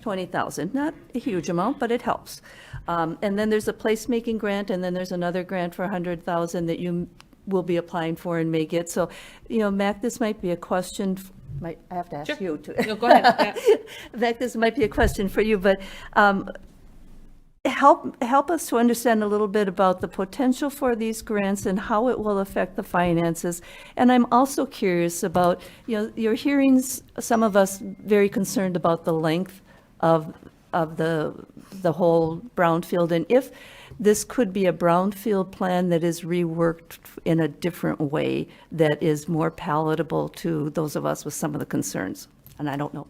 $20,000. Not a huge amount, but it helps. And then there's a placemaking grant, and then there's another grant for $100,000 that you will be applying for and may get. So, Mac, this might be a question, I have to ask you to. No, go ahead. Yeah. Mac, this might be a question for you, but help us to understand a little bit about the potential for these grants and how it will affect the finances. And I'm also curious about, your hearings, some of us very concerned about the length of the whole brownfield, and if this could be a brownfield plan that is reworked in a different way that is more palatable to those of us with some of the concerns. And I don't know.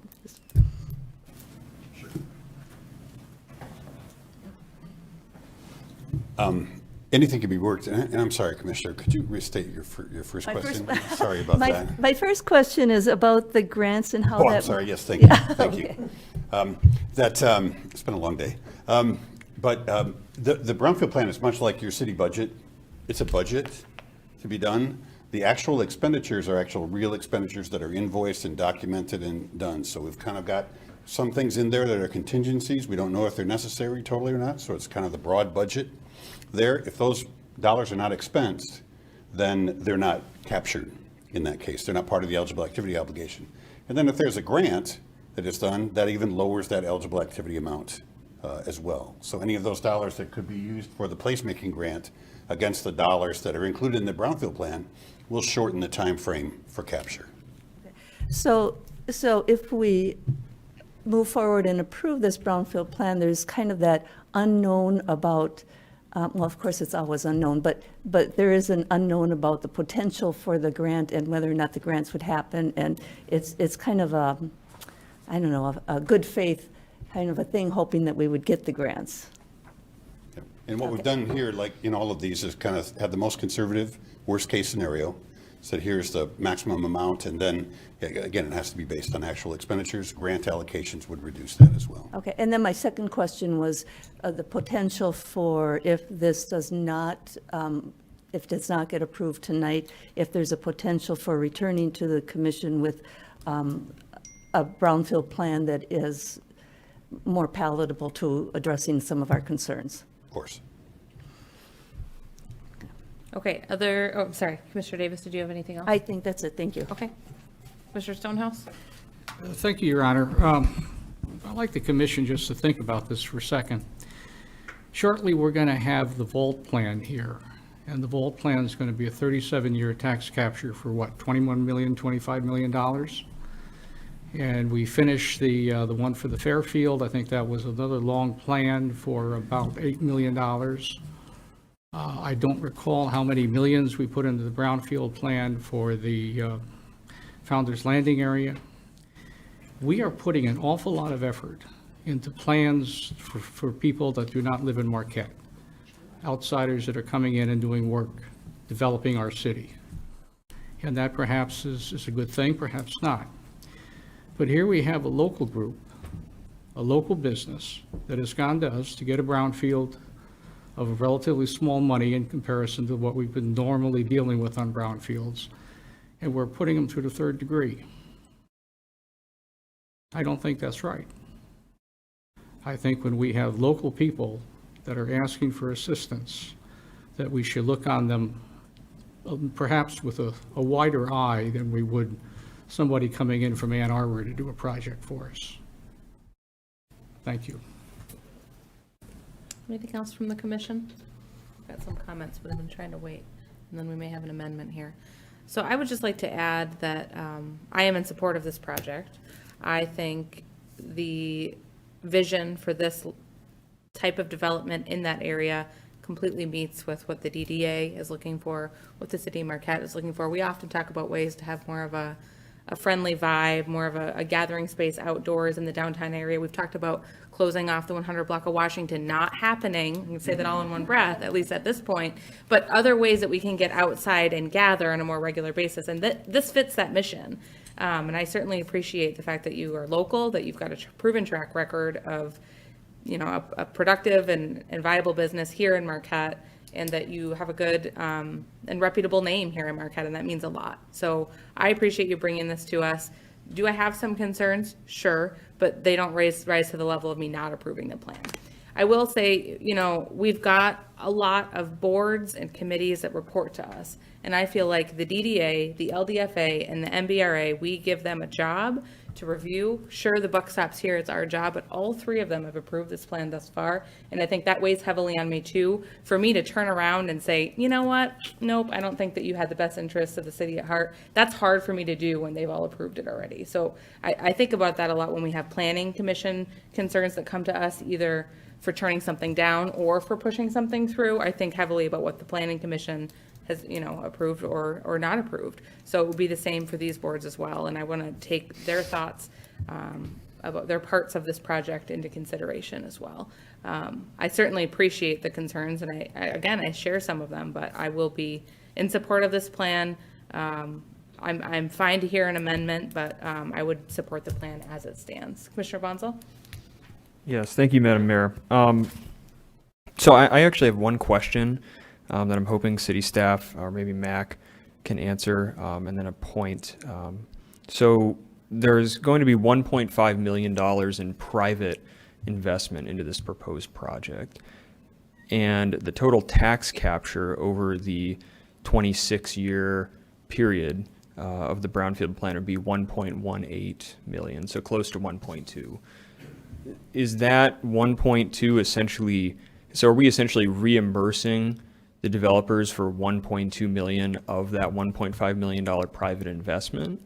Anything can be worked, and I'm sorry, Commissioner, could you restate your first question? Sorry about that. My first question is about the grants and how that. Oh, I'm sorry, yes, thank you, thank okay. you. It's been a long day. But the brownfield plan is much like your city budget. It's a budget to be done. The actual expenditures are actual real expenditures that are invoiced and documented and done. So we've kind of got some things in there that are contingencies. We don't know if they're necessary totally or not. So it's kind of the broad budget there. If those dollars are not expensed, then they're not captured in that case. They're not part of the eligible activity obligation. And then if there's a grant that is done, that even lowers that eligible activity amount as well. So any of those dollars that could be used for the placemaking grant against the dollars that are included in the brownfield plan will shorten the time frame for capture. So if we move forward and approve this brownfield plan, there's kind of that unknown about, well, of course, it's always unknown, but there is an unknown about the potential for the grant and whether or not the grants would happen. And it's kind of a, I don't know, a good faith kind of a thing, hoping that we would get the grants. And what we've done here, like in all of these, is kind of have the most conservative, worst-case scenario. So here's the maximum amount, and then, again, it has to be based on actual expenditures. Grant allocations would reduce that as well. Okay, and then my second question was the potential for if this does not get approved tonight, if there's a potential for returning to the commission with a brownfield plan that is more palatable to addressing some of our concerns. Of course. Okay, sorry, Commissioner Davis, did you have anything else? I think that's it, thank you. Okay. Commissioner Stonehouse? Thank you, Your Honor. I'd like the commission just to think about this for a second. Shortly, we're going to have the VOLT plan here, and the VOLT plan is going to be a 37-year tax capture for what, $21 million, $25 million? And we finished the one for the Fairfield. I think that was another long plan for about $8 million. I don't recall how many millions we put into the brownfield plan for the Founders Landing area. We are putting an awful lot of effort into plans for people that do not live in Marquette, outsiders that are coming in and doing work, developing our city. And that perhaps is a good thing, perhaps not. But here we have a local group, a local business that has gone to us to get a brownfield of relatively small money in comparison to what we've been normally dealing with on brownfields, and we're putting them through the third degree. I don't think that's right. I think when we have local people that are asking for assistance, that we should look on them perhaps with a wider eye than we would somebody coming in from Ann Arbor to do a project for us. Thank you. Anything else from the commission? I've got some comments, but I've been trying to wait, and then we may have an amendment here. So I would just like to add that I am in support of this project. I think the vision for this type of development in that area completely meets with what the DDA is looking for, what the city of Marquette is looking for. We often talk about ways to have more of a friendly vibe, more of a gathering space outdoors in the downtown area. We've talked about closing off the 100 block of Washington, not happening. You can say that all in one breath, at least at this point, but other ways that we can get outside and gather on a more regular basis. And this fits that mission. And I certainly appreciate the fact that you are local, that you've got a proven track record of, you know, a productive and viable business here in Marquette, and that you have a good and reputable name here in Marquette, and that means a lot. So I appreciate you bringing this to us. Do I have some concerns? Sure, but they don't rise to the level of me not approving the plan. I will say, you know, we've got a lot of boards and committees that report to us, and I feel like the DDA, the LDFA, and the MBRA, we give them a job to review. Sure, the buck stops here, it's our job, but all three of them have approved this plan thus far, and I think that weighs heavily on me too, for me to turn around and say, you know what, nope, I don't think that you had the best interests of the city at heart. That's hard for me to do when they've all approved it already. So I think about that a lot when we have planning commission concerns that come to us, either for turning something down or for pushing something through. I think heavily about what the planning commission has, you know, approved or not approved. So it would be the same for these boards as well. And I want to take their thoughts about their parts of this project into consideration as well. I certainly appreciate the concerns, and I share some of them, but I will be in support of this plan. I'm fine to hear an amendment, but I would support the plan as it stands. Commissioner Bonzel? Yes, thank you, Madam Mayor. So I actually have one question that I'm hoping city staff or maybe Mac can answer, and then a point. So there's going to be $1.5 million in private investment into this proposed project. And the total tax capture over the 26-year period of the brownfield plan would be 1.18 million, so close to 1.2. is that 1.2 essentially, so are we essentially reimbursing the developers for 1.2 million of that $1.5 million private investment?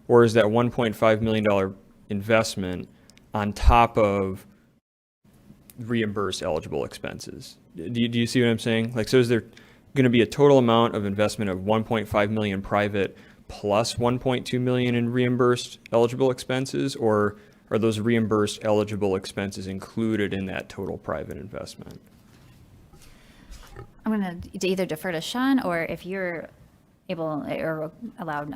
Or is that $1.5 million investment on top of reimbursed eligible expenses? Do you see what I'm saying? Like, so is there going to be a total amount of investment of 1.5 million private plus 1.2 million in reimbursed eligible expenses, or are those reimbursed eligible expenses included in that total private investment? I'm going to either defer to Sean, or if you're able or allowed,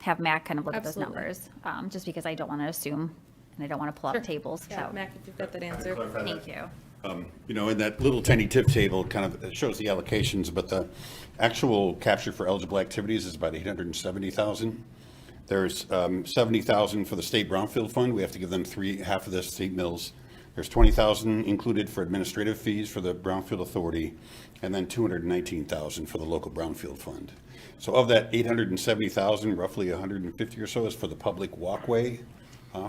have Mac kind of look Absolutely. at those numbers, just because I don't want to assume and I don't want to pull up Sure. tables. Yeah, So Mac, if you've got that answer. thank you. You know, in that little tiny tip table, kind of shows the allocations, but the actual capture for eligible activities is about 870,000. There's 70,000 for the state brownfield fund. We have to give them half of the state mills. There's 20,000 included for administrative fees for the brownfield authority, and then 219,000 for the local brownfield fund. So of that 870,000, roughly 150 or so is for the public walkway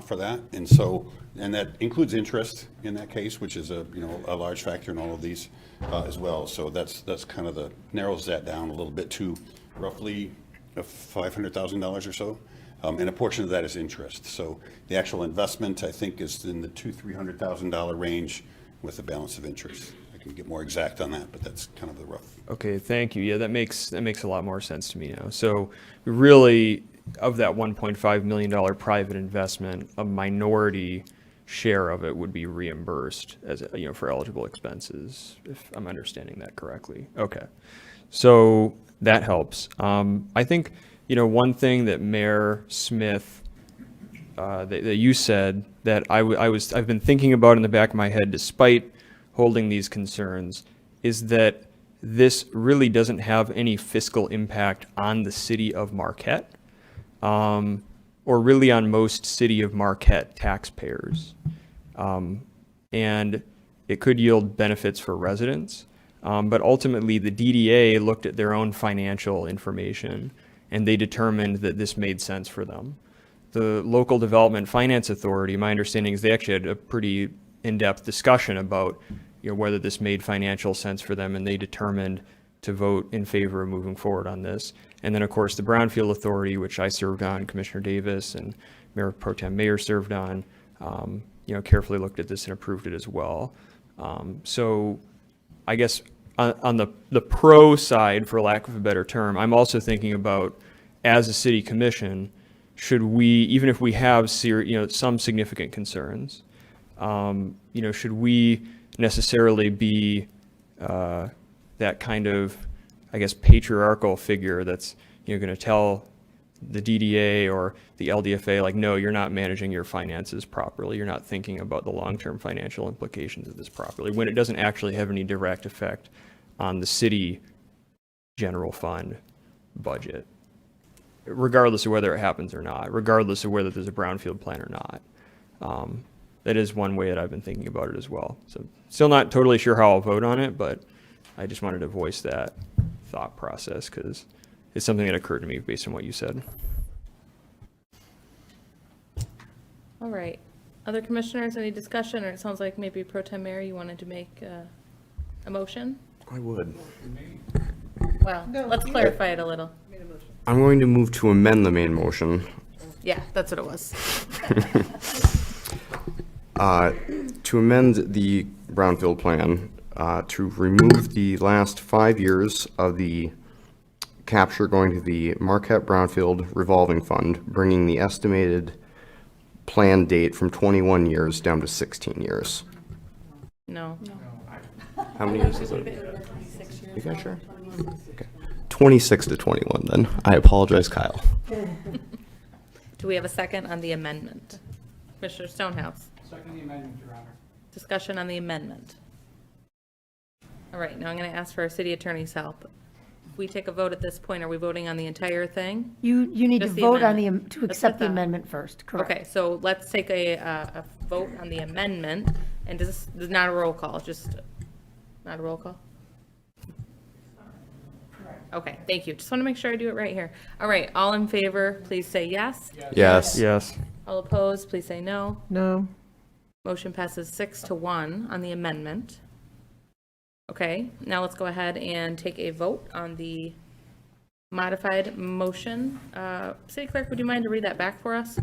for that. And so, and that includes interest in that case, which is a large factor in all of these as well. So that's kind of narrows that down a little bit to roughly $500,000 or so. And a portion of that is interest. So the actual investment, I think, is in the $200,000-300,000 range with the balance of interest. I can get more exact on that, but that's kind of the rough. Okay, thank you. Yeah, that makes a lot more sense to me now. So really, of that $1.5 million private investment, a minority share of it would be reimbursed as for eligible expenses, if I'm understanding that correctly. Okay, so that helps. I think one thing that Mayor Smith that you said that I've been thinking about in the back of my head, despite holding these concerns, is that this really doesn't have any fiscal impact on the city of Marquette, or really on most city of Marquette taxpayers. And it could yield benefits for residents, but ultimately the DDA looked at their own financial information and they determined that this made sense for them. The Local Development Finance Authority, my understanding is they actually had a pretty in-depth discussion about whether this made financial sense for them, and they determined to vote in favor of moving forward on this. And then, of course, the Brownfield Authority, which I served on, Commissioner Davis and Mayor Pro Tem Mayor served on, carefully looked at this and approved it as well. So I guess on the pro side, for lack of a better term, I'm also thinking about, as a city commission, should we, even if we have some significant concerns, should we necessarily be that kind of, I guess, patriarchal figure that's going to tell the DDA or the LDFA, like, no, you're not managing your finances properly, you're not thinking about the long-term financial implications of this properly, when it doesn't actually have any direct effect on the city general fund budget, regardless of whether it happens or not, regardless of whether there's a brownfield plan or not. That is one way that I've been thinking about it as well. So still not totally sure how I'll vote on it, but I just wanted to voice that thought process because it's something that occurred to me based on what you said. All right. Other commissioners, any discussion? Or it sounds like maybe Pro Tem Mayor, you wanted to make a motion? I would. Well, let's clarify it a little. I'm going to move to amend the main motion. Yeah, that's what it was. To amend the brownfield plan, to remove the last 5 years of the capture going to the Marquette Brownfield Revolving Fund, bringing the estimated plan date from 21 years down to 16 years. No. How many years is it? You guys sure? Okay. 26 to 21 then. I apologize, Kyle. Do we have a second on the amendment? Commissioner Stonehouse? Second the amendment, Your Honor. Discussion on the amendment. All right, now I'm going to ask for our city attorney's help. If we take a vote at this point, are we voting on the entire thing? You need to Just the vote on amendment? to Let's accept put the that. amendment first, correct? Okay, so let's take a vote on the amendment, and this is not a roll call, just, not a roll call? Okay, thank you. Just want to make sure I do it right here. All right, all in favor, please say yes. Yes. Yes. All opposed, please say no. No. Motion passes 6-1 on the amendment. Okay, now let's go ahead and take a vote on the modified motion. City Clerk, would you mind to read that back for us?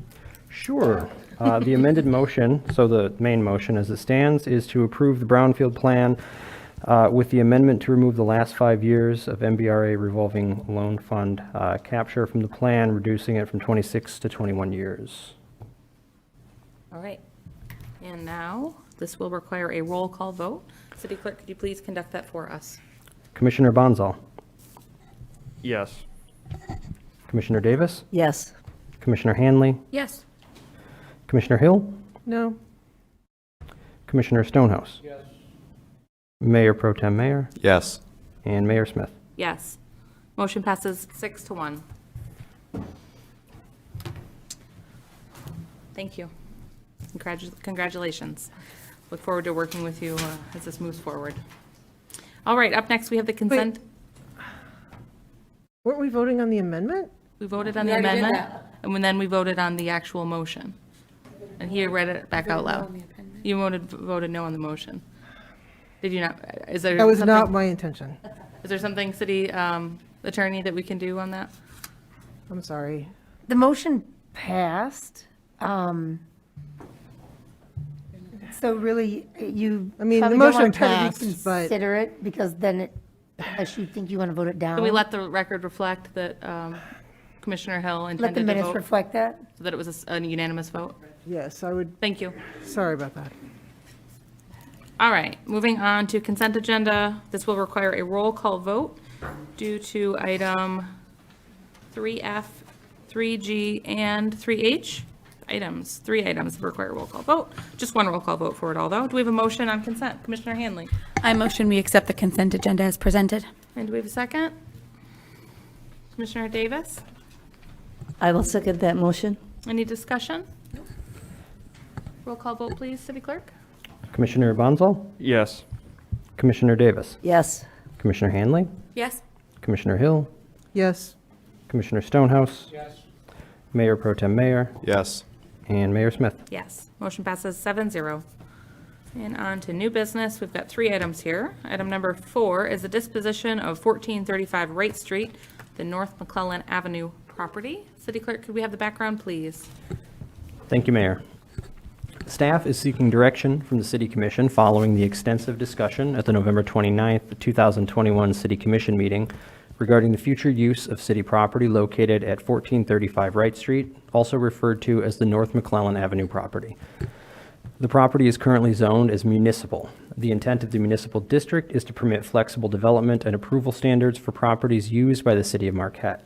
Sure. The amended motion, so the main motion as it stands, is to approve the Brownfield plan with the amendment to remove the last 5 years of MBRA revolving loan fund capture from the plan, reducing it from 26 to 21 years. All right. And now, this will require a roll call vote. City Clerk, could you please conduct that for us? Commissioner Bonzal. Yes. Commissioner Davis. Yes. Commissioner Hanley. Yes. Commissioner Hill. No. Commissioner Stonehouse. Yes. Mayor Pro Tem Mayor. Yes. And Mayor Smith. Yes. Motion passes 6-1. Thank you. Congratulations. Look forward to working with you as this moves forward. All right, up next, we have the consent. Weren't we voting on the amendment? We voted on We the already did amendment, that. and then we voted on the actual motion. And he read it back out loud. You voted no on the motion. Did you not? Is there That was not something- my intention. Is there something, city attorney, that we can do on that? I'm sorry. The motion passed. So really, you I mean, the probably don't motion want to try to passed, but- reconsider it, because then it, unless you think you want to vote it down. Can we let the record reflect that Commissioner Hill Let intended the to minutes vote? reflect that? So that it was a unanimous vote? Yes, I would, Thank you. sorry about that. All right, moving on to consent agenda. This will require a roll call vote due to item 3F, 3G, and 3H. Three items require a roll call vote. Just one roll call vote for it all, though. Do we have a motion on consent? Commissioner Hanley. I motion we accept the consent agenda as presented. And do we have a second? Commissioner Davis? I will second that motion. Any discussion? Roll call vote, please, City Clerk. Commissioner Bonzal. Yes. Commissioner Davis. Yes. Commissioner Hanley. Yes. Commissioner Hill. Yes. Commissioner Stonehouse. Yes. Mayor Pro Tem Mayor. Yes. And Mayor Smith. Yes. Motion passes 7-0. And on to new business. We've got 3 items here. Item number 4 is the disposition of 1435 Wright Street, the North McClellan Avenue property. City Clerk, could we have the background, please? Thank you, Mayor. Staff is seeking direction from the City Commission following the extensive discussion at the November 29th, 2021 City Commission meeting regarding the future use of city property located at 1435 Wright Street, also referred to as the North McClellan Avenue property. The property is currently zoned as municipal. The intent of the municipal district is to permit flexible development and approval standards for properties used by the City of Marquette.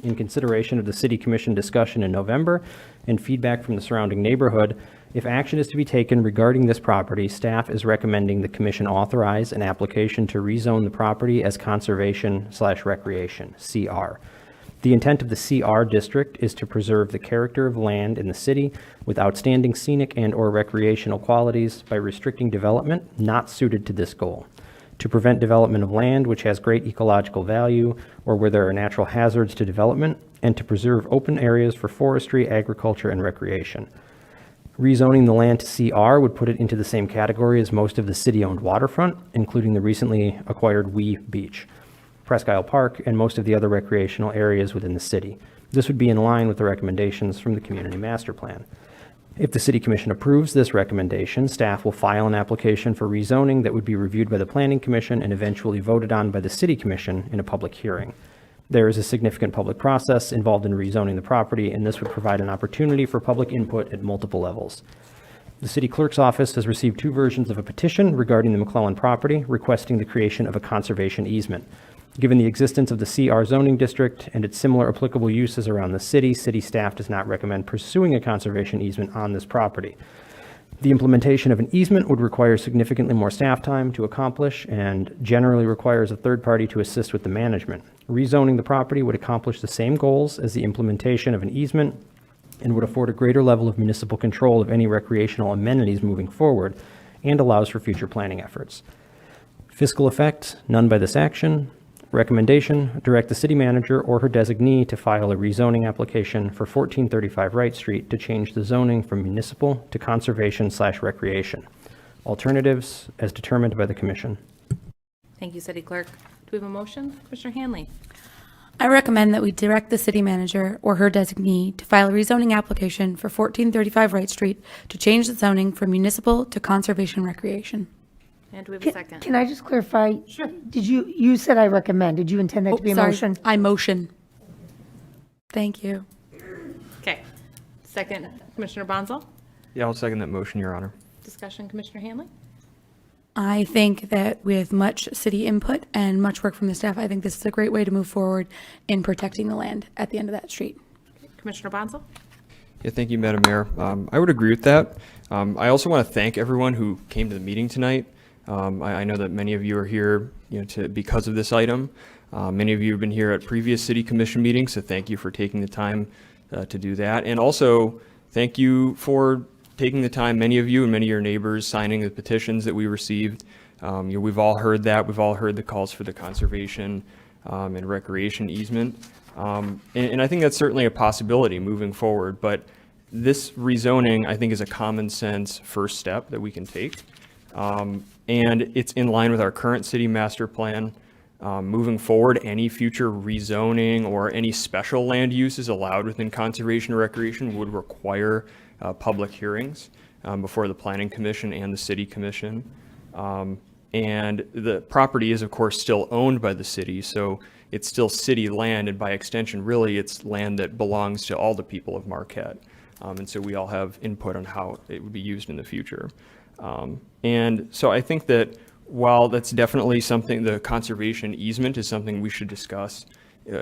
In consideration of the City Commission discussion in November and feedback from the surrounding neighborhood, if action is to be taken regarding this property, staff is recommending the Commission authorize an application to rezone the property as conservation/recreation, CR. The intent of the CR district is to preserve the character of land in the city with outstanding scenic and/or recreational qualities by restricting development not suited to this goal, to prevent development of land which has great ecological value or where there are natural hazards to development, and to preserve open areas for forestry, agriculture, and recreation. Rezoning the land to CR would put it into the same category as most of the city-owned waterfront, including the recently acquired Wee Beach, Presque Isle Park, and most of the other recreational areas within the city. This would be in line with the recommendations from the Community Master Plan. If the City Commission approves this recommendation, staff will file an application for rezoning that would be reviewed by the Planning Commission and eventually voted on by the City Commission in a public hearing. There is a significant public process involved in rezoning the property, and this would provide an opportunity for public input at multiple levels. The City Clerk's office has received 2 versions of a petition regarding the McClellan property, requesting the creation of a conservation easement. Given the existence of the CR zoning district and its similar applicable uses around the city, city staff does not recommend pursuing a conservation easement on this property. The implementation of an easement would require significantly more staff time to accomplish and generally requires a third party to assist with the management. Rezoning the property would accomplish the same goals as the implementation of an easement and would afford a greater level of municipal control of any recreational amenities moving forward and allows for future planning efforts. Fiscal effect, none by this action. Recommendation, direct the city manager or her designee to file a rezoning application for 1435 Wright Street to change the zoning from municipal to conservation/recreation. Alternatives as determined by the commission. Thank you, City Clerk. Do we have a motion? Commissioner Hanley? I recommend that we direct the city manager or her designee to file a rezoning application for 1435 Wright Street to change the zoning from municipal to conservation recreation. And do we have a second? Can I just clarify? Sure. Did you said I recommend, did you intend that to be a Sorry, motion? I motion. Thank you. Okay. Second, Commissioner Bonzel? Yeah, I'll second that motion, Your Honor. Discussion, Commissioner Hanley? I think that with much city input and much work from the staff, I think this is a great way to move forward in protecting the land at the end of that street. Commissioner Bonzel? Yeah, thank you, Madam Mayor. I would agree with that. I also want to thank everyone who came to the meeting tonight. I know that many of you are here, because of this item. Many of you have been here at previous city commission meetings, so thank you for taking the time to do that. And also, thank you for taking the time, many of you and many of your neighbors signing the petitions that we received. We've all heard that. We've all heard the calls for the conservation and recreation easement. And I think that's certainly a possibility moving forward. But this rezoning, I think, is a common sense first step that we can take. And it's in line with our current city master plan. Moving forward, any future rezoning or any special land uses allowed within conservation or recreation would require public hearings before the Planning Commission and the City Commission. And the property is, of course, still owned by the city, so it's still city land, and by extension, really, it's land that belongs to all the people of Marquette. And so we all have input on how it would be used in the future. And so I think that while that's definitely something, the conservation easement is something we should discuss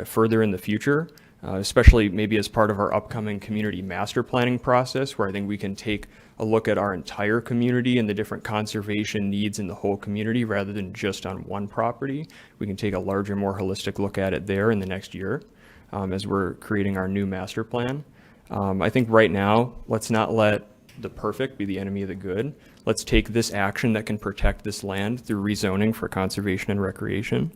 further in the future, especially maybe as part of our upcoming community master planning process, where I think we can take a look at our entire community and the different conservation needs in the whole community rather than just on one property. We can take a larger, more holistic look at it there in the next year as we're creating our new master plan. I think right now, let's not let the perfect be the enemy of the good. Let's take this action that can protect this land through rezoning for conservation and recreation.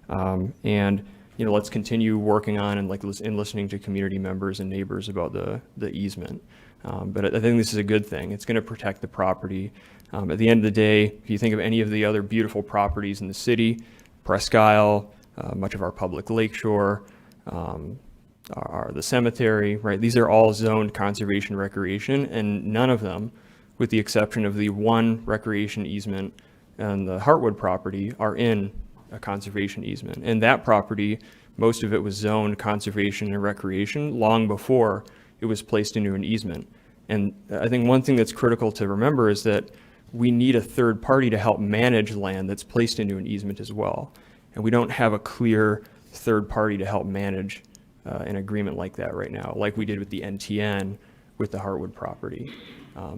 And let's continue working on and listening to community members and neighbors about the easement. But I think this is a good thing. It's going to protect the property. At the end of the day, if you think of any of the other beautiful properties in the city, Presque Isle, much of our public lakeshore, the cemetery, right? These are all zoned conservation recreation, and none of them, with the exception of the one recreation easement and the Heartwood property, are in a conservation easement. And that property, most of it was zoned conservation and recreation long before it was placed into an easement. And I think one thing that's critical to remember is that we need a third party to help manage land that's placed into an easement as well. And we don't have a clear third party to help manage an agreement like that right now, like we did with the NTN with the Heartwood property.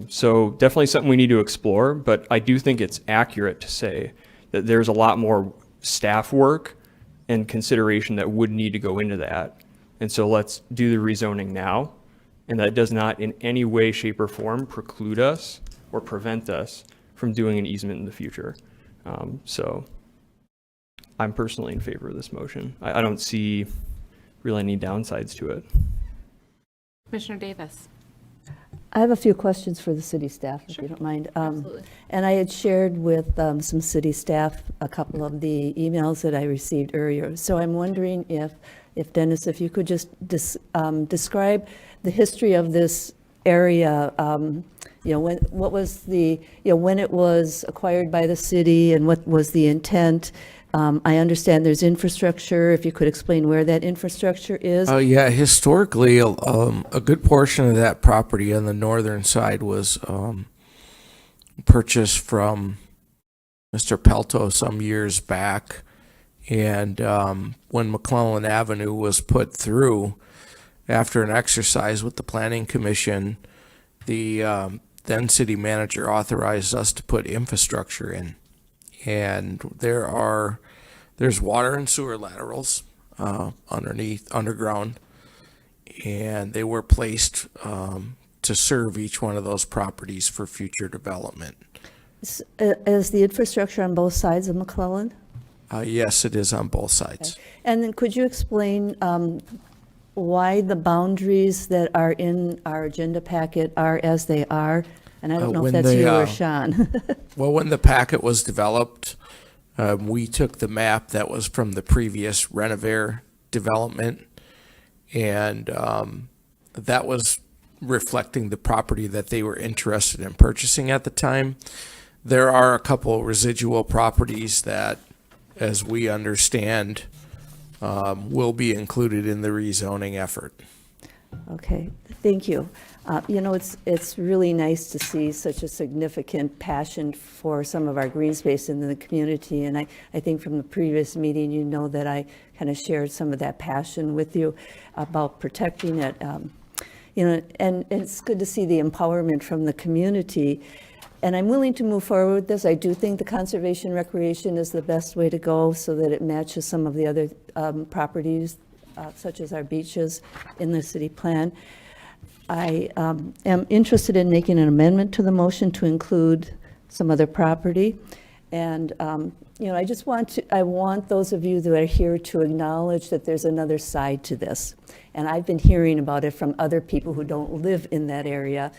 So definitely something we need to explore, but I do think it's accurate to say that there's a lot more staff work and consideration that would need to go into that. And so let's do the rezoning now. And that does not in any way, shape, or form preclude us or prevent us from doing an easement in the future. So I'm personally in favor of this motion. I don't see really any downsides to it. Commissioner Davis? I have a few questions for the city staff, if Sure. you don't mind. Absolutely. And I had shared with some city staff a couple of the emails that I received earlier. So I'm wondering if Dennis, if you could just describe the history of this area, what was the, when it was acquired by the city and what was the intent. I understand there's infrastructure. If you could explain where that infrastructure is. Yeah, historically, a good portion of that property on the northern side was purchased from Mr. Pelto some years back. And when McClellan Avenue was put through, after an exercise with the Planning Commission, the then city manager authorized us to put infrastructure in. And there's water and sewer laterals underground, and they were placed to serve each one of those properties for future development. Is the infrastructure on both sides of McClellan? Yes, it is on both sides. And then could you explain why the boundaries that are in our agenda packet are as they are? And I don't know if When that's they, you or Sean. Well, when the packet was developed, we took the map that was from the previous Renovare development, and that was reflecting the property that they were interested in purchasing at the time. There are a couple residual properties that, as we understand, will be included in the rezoning effort. Okay, thank you. You know, it's really nice to see such a significant passion for some of our green space in the community. And I think from the previous meeting, you know that I kind of shared some of that passion with you about protecting it. You know, and it's good to see the empowerment from the community. And I'm willing to move forward with this. I do think the conservation recreation is the best way to go so that it matches some of the other properties, such as our beaches in the city plan. I am interested in making an amendment to the motion to include some other property. And, you know, I want those of you that are here to acknowledge that there's another side to this. And I've been hearing about it from other people who don't live in that area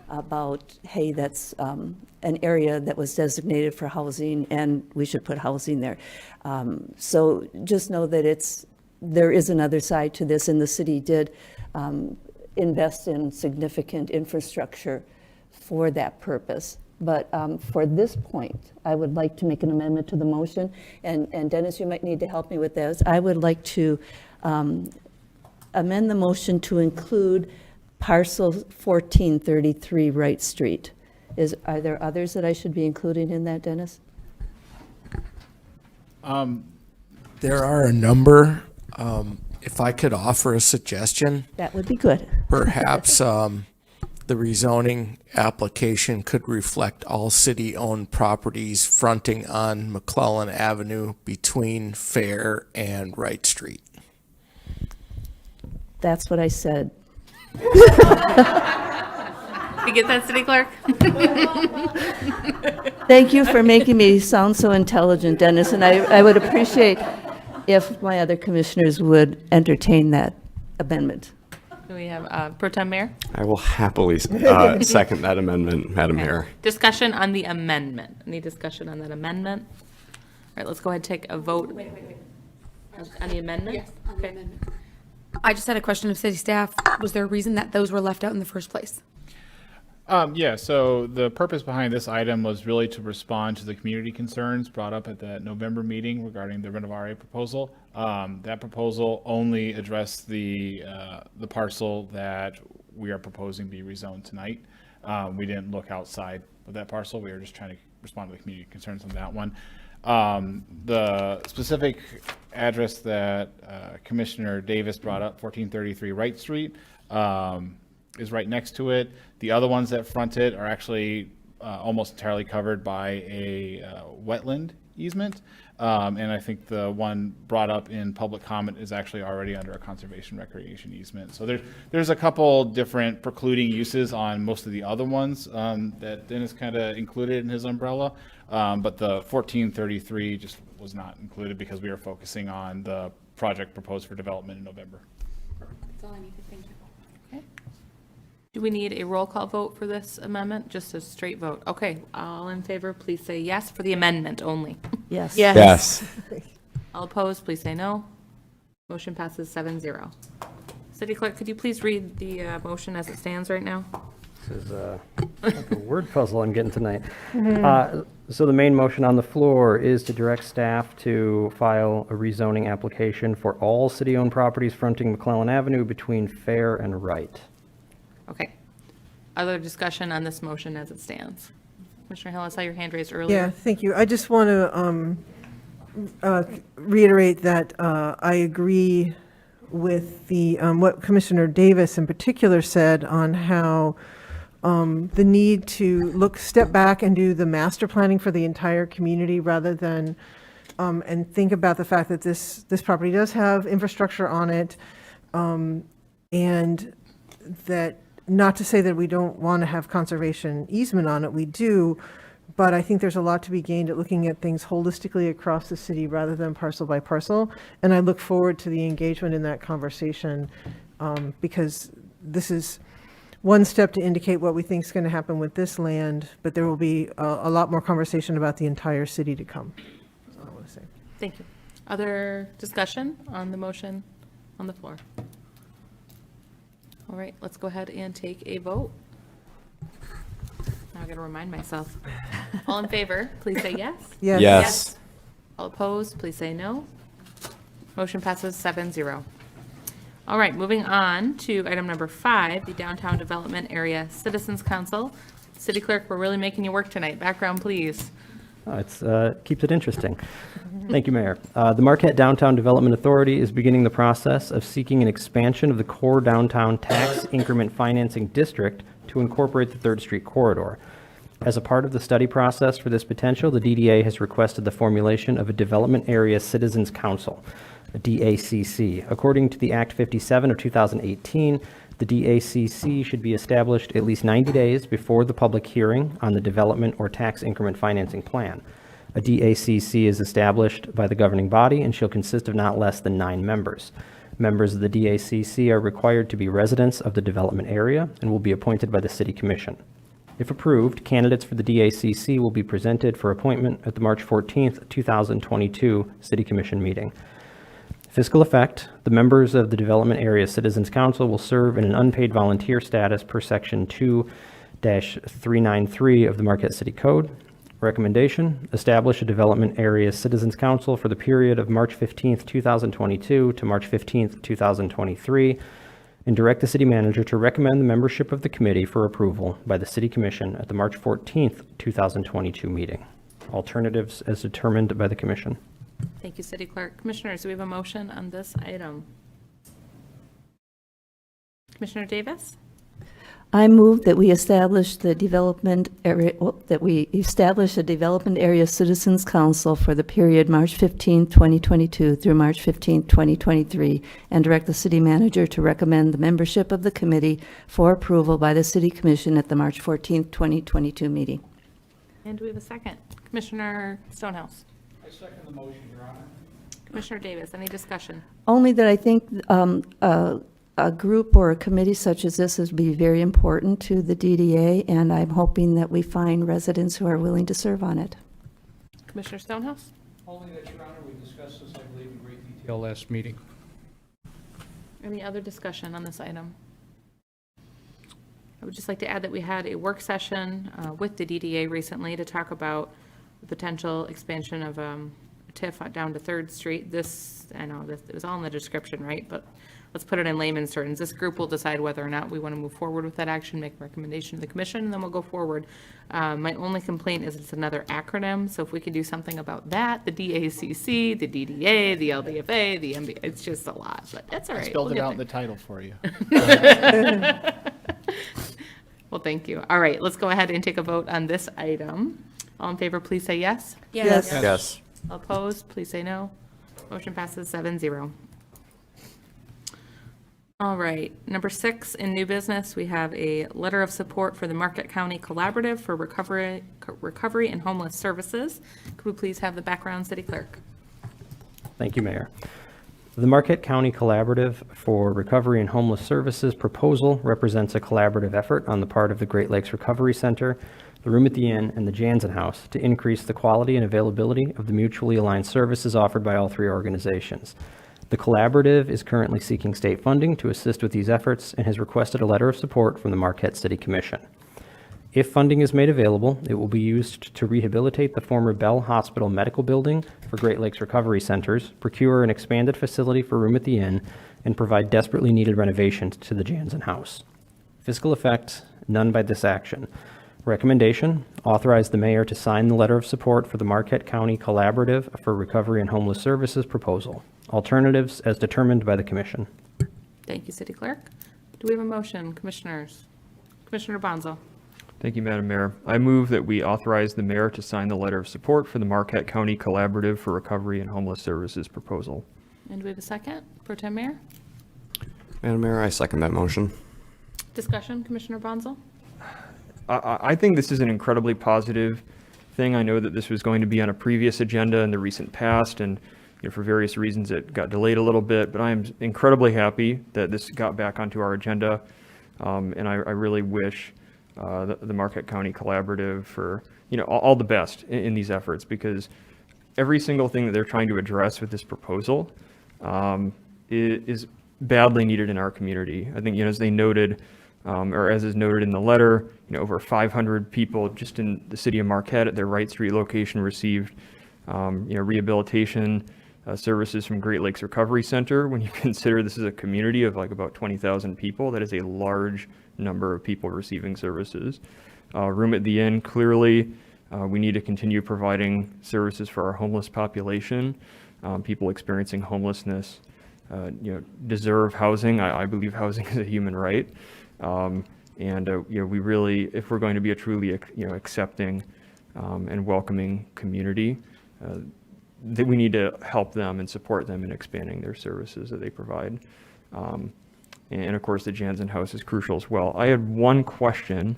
about, hey, that's an area that was designated for housing and we should put housing there. So just know that there is another side to this, and the city did invest in significant infrastructure for that purpose. But for this point, I would like to make an amendment to the motion, and Dennis, you might need to help me with this. I would like to amend the motion to include parcel 1433 Wright Street. Are there others that I should be including in that, Dennis? There are a number. If I could offer a suggestion. That would be good. Perhaps the rezoning application could reflect all city-owned properties fronting on McClellan Avenue between Fair and Wright Street. That's what I said. You get that, City Clerk? Thank you for making me sound so intelligent, Dennis, and I would appreciate if my other commissioners would entertain that amendment. Do we have Pro Tem Mayor? I will happily second that amendment, Madam Mayor. Discussion on the amendment. Any discussion on that amendment? All right, let's go ahead and take a vote. Wait. On the amendment? Yes, on the amendment. I just had a question of city staff. Was there a reason that those were left out in the first place? Yeah, so the purpose behind this item was really to respond to the community concerns brought up at that November meeting regarding the Renovare proposal. That proposal only addressed the parcel that we are proposing be rezoned tonight. We didn't look outside of that parcel. We were just trying to respond to the community concerns on that one. The specific address that Commissioner Davis brought up, 1433 Wright Street, is right next to it. The other ones that front it are actually almost entirely covered by a wetland easement. And I think the one brought up in public comment is actually already under a conservation recreation easement. So there's a couple different precluding uses on most of the other ones that Dennis kind of included in his umbrella. But the 1433 just was not included because we are focusing on the project proposed for development in November. That's all I needed. Thank you. Do we need a roll call vote for this amendment? Just a straight vote? Okay, all in favor, please say yes for the amendment only. Yes. Yes. All opposed, please say no. Motion passes 7-0. City Clerk, could you please read the motion as it stands right now? This is like a word puzzle I'm getting tonight. So the main motion on the floor is to direct staff to file a rezoning application for all city-owned properties fronting McClellan Avenue between Fair and Wright. Okay. Other discussion on this motion as it stands? Commissioner Hill, I saw your hand raised earlier. Yeah, thank you. I just want to reiterate that I agree with the what Commissioner Davis in particular said on how the need to step back and do the master planning for the entire community rather than and think about the fact that this property does have infrastructure on it, and that not to say that we don't want to have conservation easement on it, we do, But I think there's a lot to be gained at looking at things holistically across the city rather than parcel by parcel. And I look forward to the engagement in that conversation because this is one step to indicate what we think is going to happen with this land, but there will be a lot more conversation about the entire city to come. That's all I want to say. Thank you. Other discussion on the motion on the floor? All right, let's go ahead and take a vote. Now I gotta remind myself. All in favor, please say yes. Yes. Yes. All opposed, please say no. Motion passes 7-0. All right, moving on to item number 5, the Downtown Development Area Citizens Council. City Clerk, we're really making you work tonight. Background, please. It's keeps it interesting. Thank you, Mayor. The Marquette Downtown Development Authority is beginning the process of seeking an expansion of the core downtown tax increment financing district to incorporate the 3rd Street corridor. As a part of the study process for this potential, the DDA has requested the formulation of a Development Area Citizens Council, a DACC. According to the Act 57 of 2018, the DACC should be established at least 90 days before the public hearing on the development or tax increment financing plan. A DACC is established by the governing body and shall consist of not less than 9 members. Members of the DACC are required to be residents of the development area and will be appointed by the City Commission. If approved, candidates for the DACC will be presented for appointment at the March 14th, 2022 City Commission meeting. Fiscal effect: the members of the Development Area Citizens Council will serve in an unpaid volunteer status per Section 2-393 of the Marquette City Code. Recommendation: establish a Development Area Citizens Council for the period of March 15th, 2022 to March 15th, 2023, and direct the city manager to recommend the membership of the committee for approval by the City Commission at the March 14th, 2022 meeting. Alternatives as determined by the Commission. Thank you, City Clerk. Commissioners, do we have a motion on this item? Commissioner Davis? I move that we establish the development area, a Development Area Citizens Council for the period March 15, 2022 through March 15, 2023, and direct the city manager to recommend the membership of the committee for approval by the City Commission at the March 14, 2022 meeting. And do we have a second? Commissioner Stonehouse? I second the motion, Your Honor. Commissioner Davis, any discussion? Only that I think a group or a committee such as this would be very important to the DDA, and I'm hoping that we find residents who are willing to serve on it. Commissioner Stonehouse? Only that, Your Honor, we discussed this, I believe, in great detail last meeting. Any other discussion on this item? I would just like to add that we had a work session with the DDA recently to talk about the potential expansion of TIF down to 3rd Street. This, I know this, it was all in the description, right? But let's put it in layman's terms. This group will decide whether or not we want to move forward with that action, make a recommendation to the commission, and then we'll go forward. My only complaint is it's another acronym, so if we could do something about that, the DACC, the DDA, the LDFA, the MB, it's just a lot, but that's all right. I spelled We'll it get out in there. the title for you. Well, thank you. All right, let's go ahead and take a vote on this item. All in favor, please say yes. Yes. Yes. Opposed, please say no. Motion passes 7-0. All right, number 6 in new business, we have a letter of support for the Marquette County Collaborative for Recovery and Homeless Services. Could we please have the background, City Clerk? Thank you, Mayor. The Marquette County Collaborative for Recovery and Homeless Services proposal represents a collaborative effort on the part of the Great Lakes Recovery Center, the Room at the Inn, and the Jansen House to increase the quality and availability of the mutually aligned services offered by all 3 organizations. The collaborative is currently seeking state funding to assist with these efforts and has requested a letter of support from the Marquette City Commission. If funding is made available, it will be used to rehabilitate the former Bell Hospital Medical Building for Great Lakes Recovery Centers, procure an expanded facility for Room at the Inn, and provide desperately needed renovations to the Jansen House. Fiscal effect: none by this action. Recommendation: authorize the mayor to sign the letter of support for the Marquette County Collaborative for Recovery and Homeless Services proposal. Alternatives as determined by the commission. Thank you, City Clerk. Do we have a motion, Commissioners? Commissioner Bonzo? Thank you, Madam Mayor. I move that we authorize the mayor to sign the letter of support for the Marquette County Collaborative for Recovery and Homeless Services proposal. And do we have a second? Pro Tem Mayor? Madam Mayor, I second that motion. Discussion, Commissioner Bonzo? I think this is an incredibly positive thing. I know that this was going to be on a previous agenda in the recent past, and for various reasons it got delayed a little bit, but I am incredibly happy that this got back onto our agenda. And I really wish the Marquette County Collaborative for all the best in these efforts, because every single thing that they're trying to address with this proposal is badly needed in our community. I think as they noted, or as is noted in the letter, over 500 people just in the city of Marquette at their Wright Street location received rehabilitation services from Great Lakes Recovery Center. When you consider this is a community of like about 20,000 people, that is a large number of people receiving services. Room at the Inn, clearly we need to continue providing services for our homeless population. People experiencing homelessness deserve housing. I believe housing is a human right. We really, if we're going to be a truly accepting and welcoming community, that we need to help them and support them in expanding their services that they provide. And of course, the Jansen House is crucial as well. I had one question,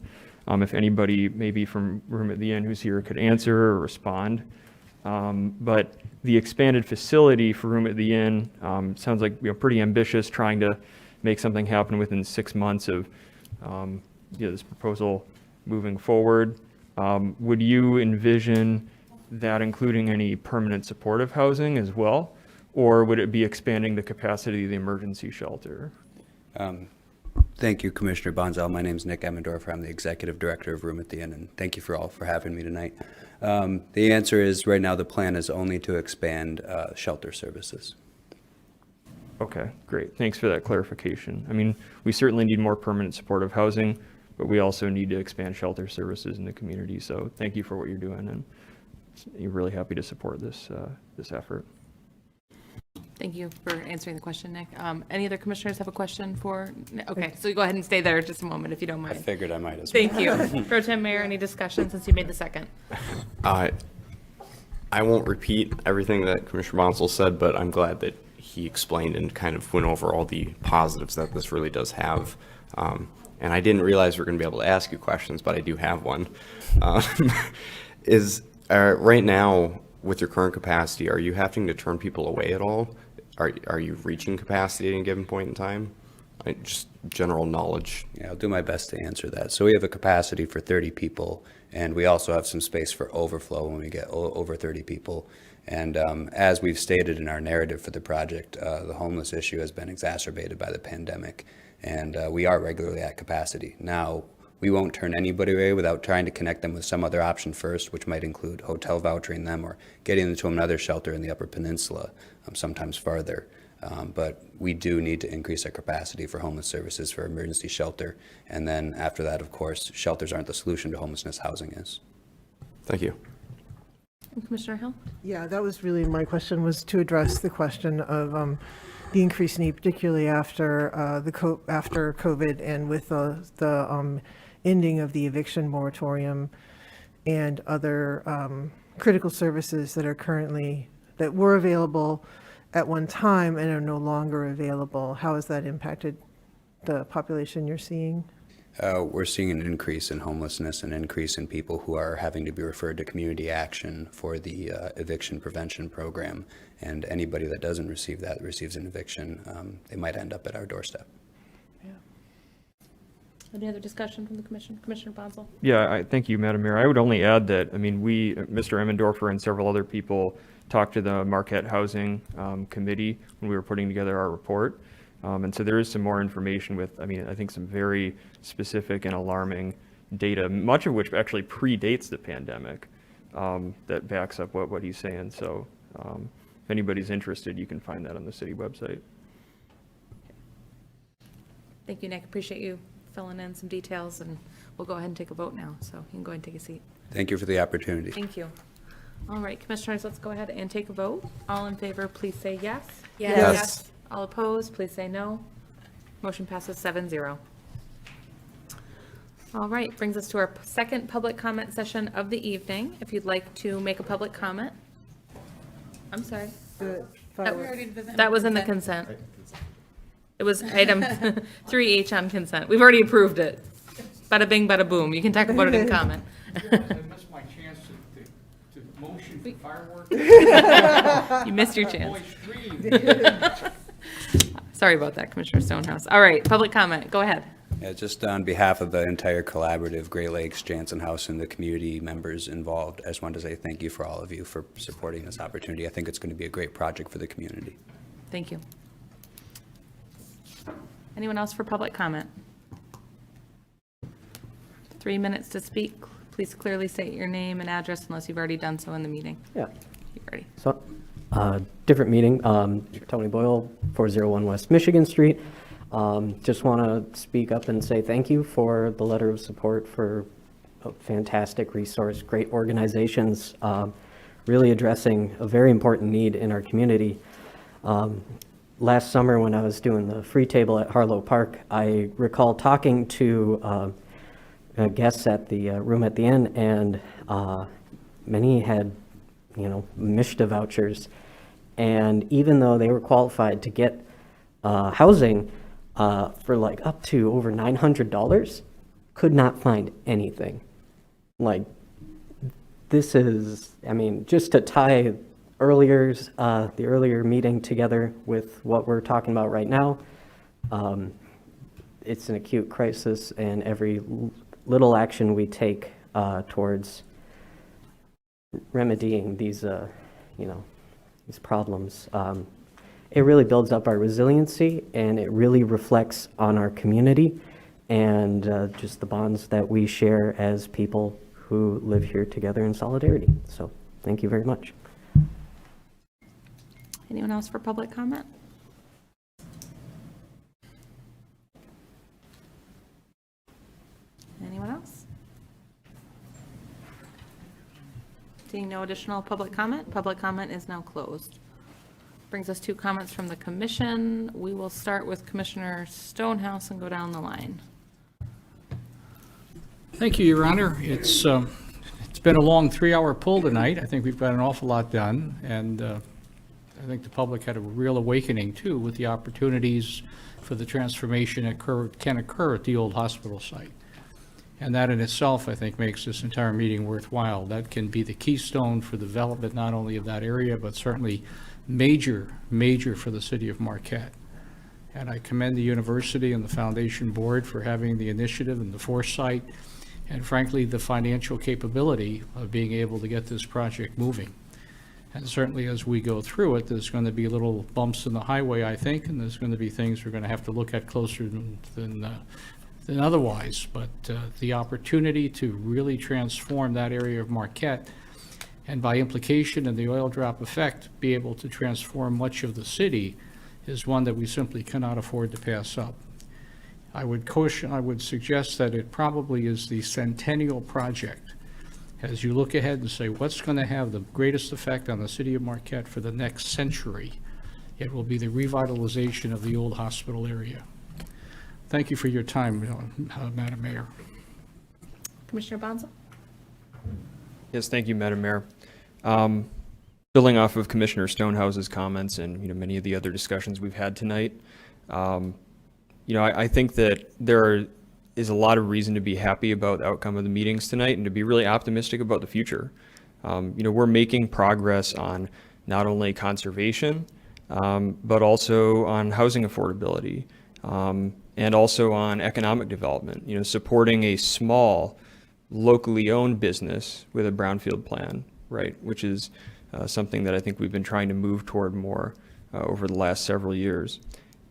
if anybody maybe from Room at the Inn who's here could answer or respond. But the expanded facility for Room at the Inn sounds like pretty ambitious, trying to make something happen within 6 months of this proposal moving forward. Would you envision that including any permanent supportive housing as well, or would it be expanding the capacity of the emergency shelter? Thank you, Commissioner Bonzel. My name is Nick Emmendorfer. I'm the Executive Director of Room at the Inn, and thank you for having me tonight. The answer is right now the plan is only to expand shelter services. Okay, great. Thanks for that clarification. I mean, we certainly need more permanent supportive housing, but we also need to expand shelter services in the community. So thank you for what you're doing, and you're really happy to support this effort. Thank you for answering the question, Nick. Any other commissioners have a question for? Okay, so you go ahead and stay there just a moment if you don't mind. I figured I might as well. Thank you. Pro Tem Mayor, any discussion since you made the second? I won't repeat everything that Commissioner Bonsall said, but I'm glad that he explained and kind of went over all the positives that this really does have. And I didn't realize we were going to be able to ask you questions, but I do have one. Right now, with your current capacity, are you having to turn people away at all? Are you reaching capacity at any given point in time? Just general knowledge. Yeah, I'll do my best to answer that. So we have a capacity for 30 people, and we also have some space for overflow when we get over 30 people. And as we've stated in our narrative for the project, the homeless issue has been exacerbated by the pandemic, and we are regularly at capacity. Now, we won't turn anybody away without trying to connect them with some other option first, which might include hotel vouchering them or getting them to another shelter in the Upper Peninsula, sometimes farther. But we do need to increase our capacity for homeless services for emergency shelter. And then after that, of course, shelters aren't the solution to homelessness, housing is. Thank you. Commissioner Hill? Yeah, that was really my question, was to address the question of the increased need, particularly after after COVID and with the ending of the eviction moratorium and other critical services that were available at one time and are no longer available. How has that impacted the population you're seeing? We're seeing an increase in homelessness, an increase in people who are having to be referred to community action for the eviction prevention program. And anybody that doesn't receive that, receives an eviction, they might end up at our doorstep. Any other discussion from the commission? Commissioner Bonsall? Yeah, thank you, Madam Mayor. I would only add that, I mean, Mr. Emmendorfer and several other people talked to the Marquette Housing Committee when we were putting together our report. And so there is some more information with, I think some very specific and alarming data, much of which actually predates the pandemic, that backs up what he's saying. So if anybody's interested, you can find that on the city website. Thank you, Nick. Appreciate you filling in some details, and we'll go ahead and take a vote now. So you can go ahead and take a seat. Thank you for the opportunity. Thank you. All right, commissioners, let's go ahead and take a vote. All in favor, please say yes. Yes. All opposed, please say no. Motion passes 7-0. All right, brings us to our second public comment session of the evening. If you'd like to make a public comment. I'm sorry. That was in the consent. It was item 3H on consent. We've already approved it. Bada bing, bada boom. You can talk about it in comment. I missed my chance to You missed your chance. Sorry about that, Commissioner Stonehouse. All right, public comment, go ahead. Yeah, just on behalf of the entire collaborative, Great Lakes, Jansen House, and the community members involved, I just wanted to say thank you for all of you for supporting this opportunity. I think it's going to be a great project for the community. Thank you. Anyone else for public comment? 3 minutes to speak. Please clearly state your name and address unless you've already done so in the meeting. Yeah. You ready? So, different meeting, Tony Boyle, 401 West Michigan Street. Just want to speak up and say thank you for the letter of support for a fantastic resource, great organizations, really addressing a very important need in our community. Last summer when I was doing the free table at Harlow Park, I recall talking to guests at the room at the end, and many had, MSHDA vouchers. And even though they were qualified to get housing for like up to over $900, could not find anything. Like, this is, just to tie the earlier meeting together with what we're talking about right now, it's an acute crisis, and every little action we take towards remedying these, these problems, it really builds up our resiliency, and it really reflects on our community and just the bonds that we share as people who live here together in solidarity. So thank you very much. Anyone else for public comment? Anyone else? Seeing no additional public comment is now closed. Brings us to comments from the commission. We will start with Commissioner Stonehouse and go down the line. Thank you, Your Honor. It's been a long 3-hour pull tonight. I think we've got an awful lot done, and I think the public had a real awakening, too, with the opportunities for the transformation that can occur at the old hospital site. And that in itself, I think, makes this entire meeting worthwhile. That can be the keystone for development, not only of that area, but certainly major for the city of Marquette. And I commend the university and the foundation board for having the initiative and the foresight, and frankly, the financial capability of being able to get this project moving. And certainly as we go through it, there's going to be little bumps in the highway, I think, and there's going to be things we're going to have to look at closer than otherwise. But the opportunity to really transform that area of Marquette, and by implication and the oil drop effect, be able to transform much of the city, is one that we simply cannot afford to pass up. I would suggest that it probably is the centennial project. As you look ahead and say, what's going to have the greatest effect on the city of Marquette for the next century? It will be the revitalization of the old hospital area. Thank you for your time, Madam Mayor. Commissioner Bonzo? Yes, thank you, Madam Mayor. Building off of Commissioner Stonehouse's comments and many of the other discussions we've had tonight, I think that there is a lot of reason to be happy about the outcome of the meetings tonight and to be really optimistic about the future. We're making progress on not only conservation, but also on housing affordability, and also on economic development, supporting a small, locally owned business with a brownfield plan, right, which is something that I think we've been trying to move toward more over the last several years.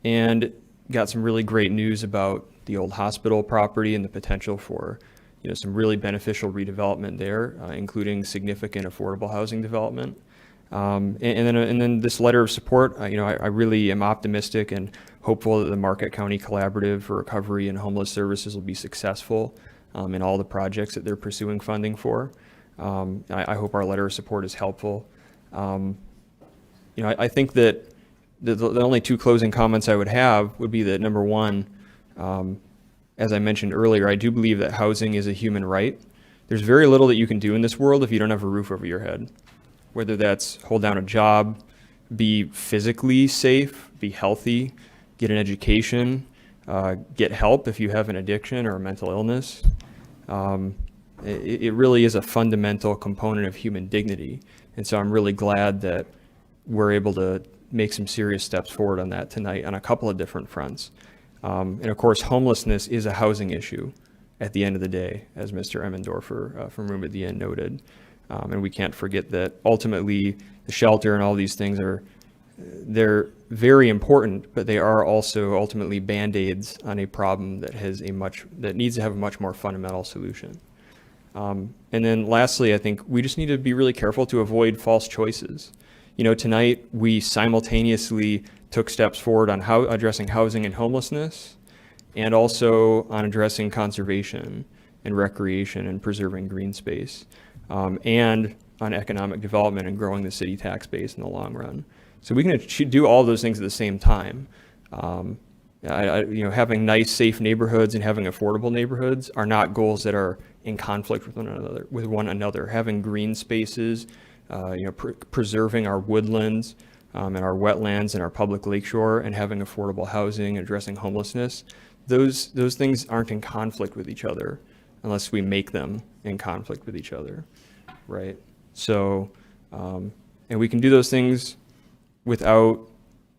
And got some really great news about the old hospital property and the potential for some really beneficial redevelopment there, including significant affordable housing development. And then this letter of support, I really am optimistic and hopeful that the Marquette County Collaborative for Recovery and Homeless Services will be successful in all the projects that they're pursuing funding for. I hope our letter of support is helpful. I think that the only two closing comments I would have would be that, number one, as I mentioned earlier, I do believe that housing is a human right. There's very little that you can do in this world if you don't have a roof over your head, whether that's hold down a job, be physically safe, be healthy, get an education, get help if you have an addiction or a mental illness. It really is a fundamental component of human dignity. And so I'm really glad that we're able to make some serious steps forward on that tonight on a couple of different fronts. And of course, homelessness is a housing issue at the end of the day, as Mr. Emmendorfer from Room at the Inn noted. And we can't forget that ultimately the shelter and all these things they're very important, but they are also ultimately Band-Aids on a problem that needs to have a much more fundamental solution. And then lastly, I think we just need to be really careful to avoid false choices. You know, tonight we simultaneously took steps forward on addressing housing and homelessness, and also on addressing conservation and recreation and preserving green space, and on economic development and growing the city tax base in the long run. So we can do all those things at the same time. Having nice, safe neighborhoods and having affordable neighborhoods are not goals that are in conflict with one another. Having green spaces, preserving our woodlands and our wetlands and our public lakeshore, and having affordable housing, addressing homelessness, those things aren't in conflict with each other unless we make them in conflict with each other, right? So, and we can do those things without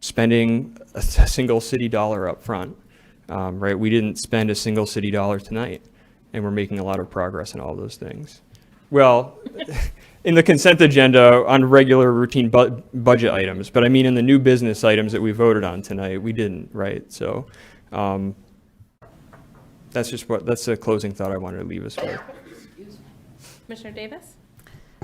spending a single city dollar up front, right? We didn't spend a single city dollar tonight, and we're making a lot of progress in all those things. Well, in the consent agenda on regular routine budget items, but I mean in the new business items that we voted on tonight, we didn't, right? So that's a closing thought I wanted to leave us with. Commissioner Davis?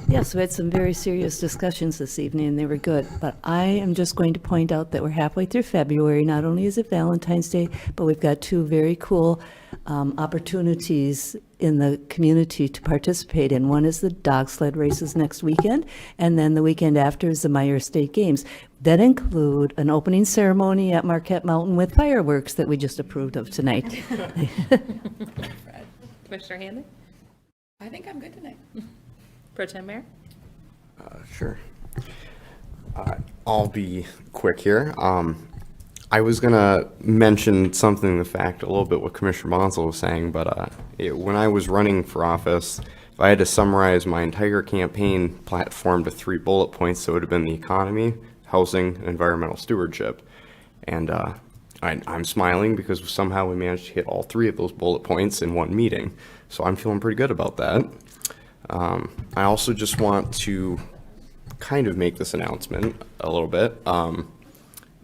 Yes, we had some very serious discussions this evening, and they were good. But I am just going to point out that we're halfway through February. Not only is it Valentine's Day, but we've got two very cool opportunities in the community to participate in. One is the dog sled races next weekend, and then the weekend after is the Meyer State Games. That include an opening ceremony at Marquette Mountain with fireworks that we just approved of tonight. Commissioner Hanley? I think I'm good tonight. Pro Tem Mayor? Sure. I'll be quick here. I was going to mention something, the fact, a little bit what Commissioner Monsell was saying, but when I was running for office, if I had to summarize my entire campaign platform to 3 bullet points, it would have been the economy, housing, and environmental stewardship. And I'm smiling because somehow we managed to hit all 3 of those bullet points in one meeting. So I'm feeling pretty good about that. I also just want to kind of make this announcement a little bit,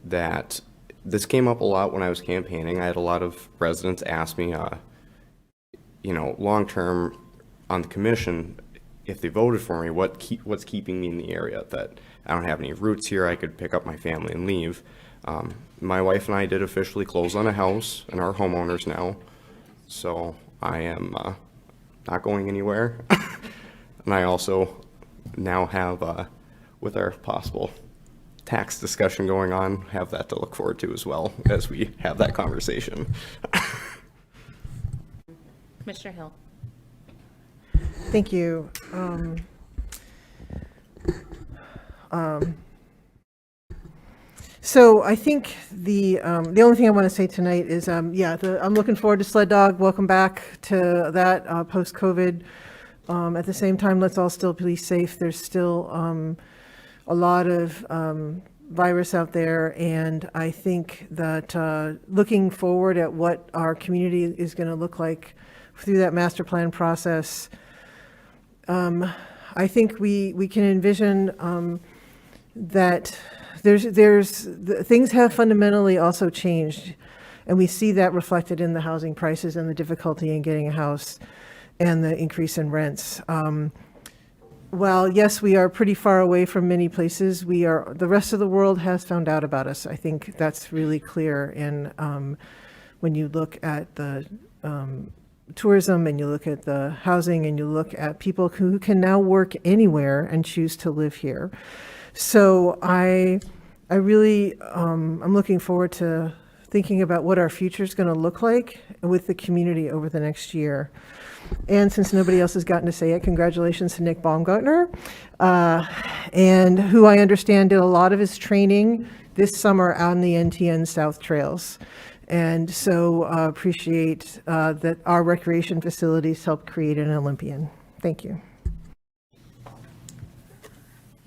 that this came up a lot when I was campaigning. I had a lot of residents ask me, long-term on the commission, if they voted for me, what's keeping me in the area, that I don't have any roots here, I could pick up my family and leave. My wife and I did officially close on a house and are homeowners now, so I am not going anywhere. And I also now have, with our possible tax discussion going on, have that to look forward to as well as we have that conversation. Commissioner Hill? Thank you. So I think the only thing I want to say tonight is, I'm looking forward to Sled Dog. Welcome back to that post-COVID. At the same time, let's all still be safe. There's still a lot of virus out there, and I think that looking forward at what our community is going to look like through that master plan process, I think we can envision that things have fundamentally also changed, and we see that reflected in the housing prices and the difficulty in getting a house and the increase in rents. While yes, we are pretty far away from many places, the rest of the world has found out about us. I think that's really clear. And when you look at the tourism, and you look at the housing, and you look at people who can now work anywhere and choose to live here. So I really, I'm looking forward to thinking about what our future is going to look like with the community over the next year. And since nobody else has gotten to say it, congratulations to Nick Baumgartner, and who I understand did a lot of his training this summer on the NTN South Trails. And so appreciate that our recreation facilities helped create an Olympian. Thank you.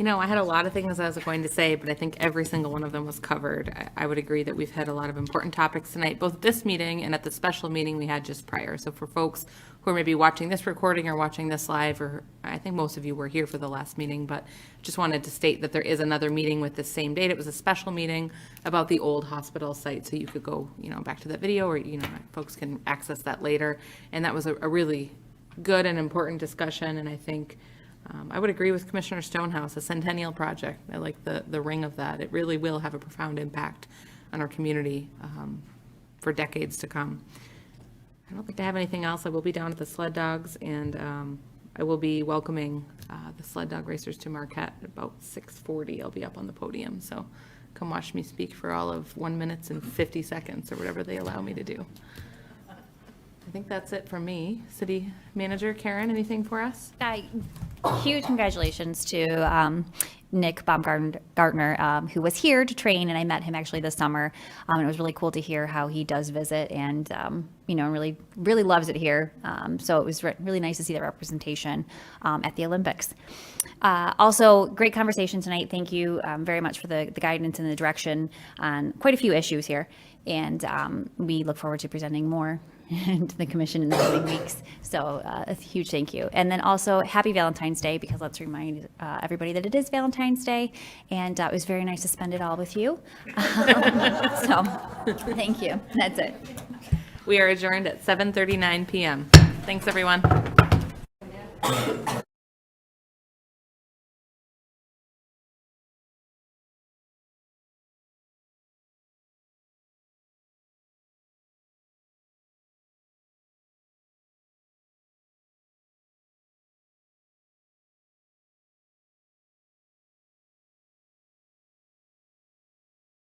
You know, I had a lot of things I was going to say, but I think every single one of them was covered. I would agree that we've had a lot of important topics tonight, both at this meeting and at the special meeting we had just prior. So for folks who are maybe watching this recording or watching this live, or I think most of you were here for the last meeting, but just wanted to state that there is another meeting with the same date. It was a special meeting about the old hospital site, so you could go, you know, back to that video, or, you know, folks can access that later. And that was a really good and important discussion, and I think I would agree with Commissioner Stonehouse, a centennial project. I like the ring of that. It really will have a profound impact on our community for decades to come. I don't think I have anything else. I will be down at the Sled Dogs, and I will be welcoming the Sled Dog Racers to Marquette at about 6:40. I'll be up on the podium, so come watch me speak for all of 1 minute and 50 seconds or whatever they allow me to do. I think that's it from me. City Manager Karen, anything for us? Huge congratulations to Nick Baumgartner, who was here to train, and I met him actually this summer. It was really cool to hear how he does visit, and you know, really loves it here. So it was really nice to see the representation at the Olympics. Also, great conversation tonight. Thank you very much for the guidance and the direction on quite a few issues here, and we look forward to presenting more to the commission in the coming weeks. So a huge thank you. And then also happy Valentine's Day, because let's remind everybody that it is Valentine's Day, and it was very nice to spend it all with you. So thank you. That's it. We are adjourned at 7:39 p.m. Thanks, everyone.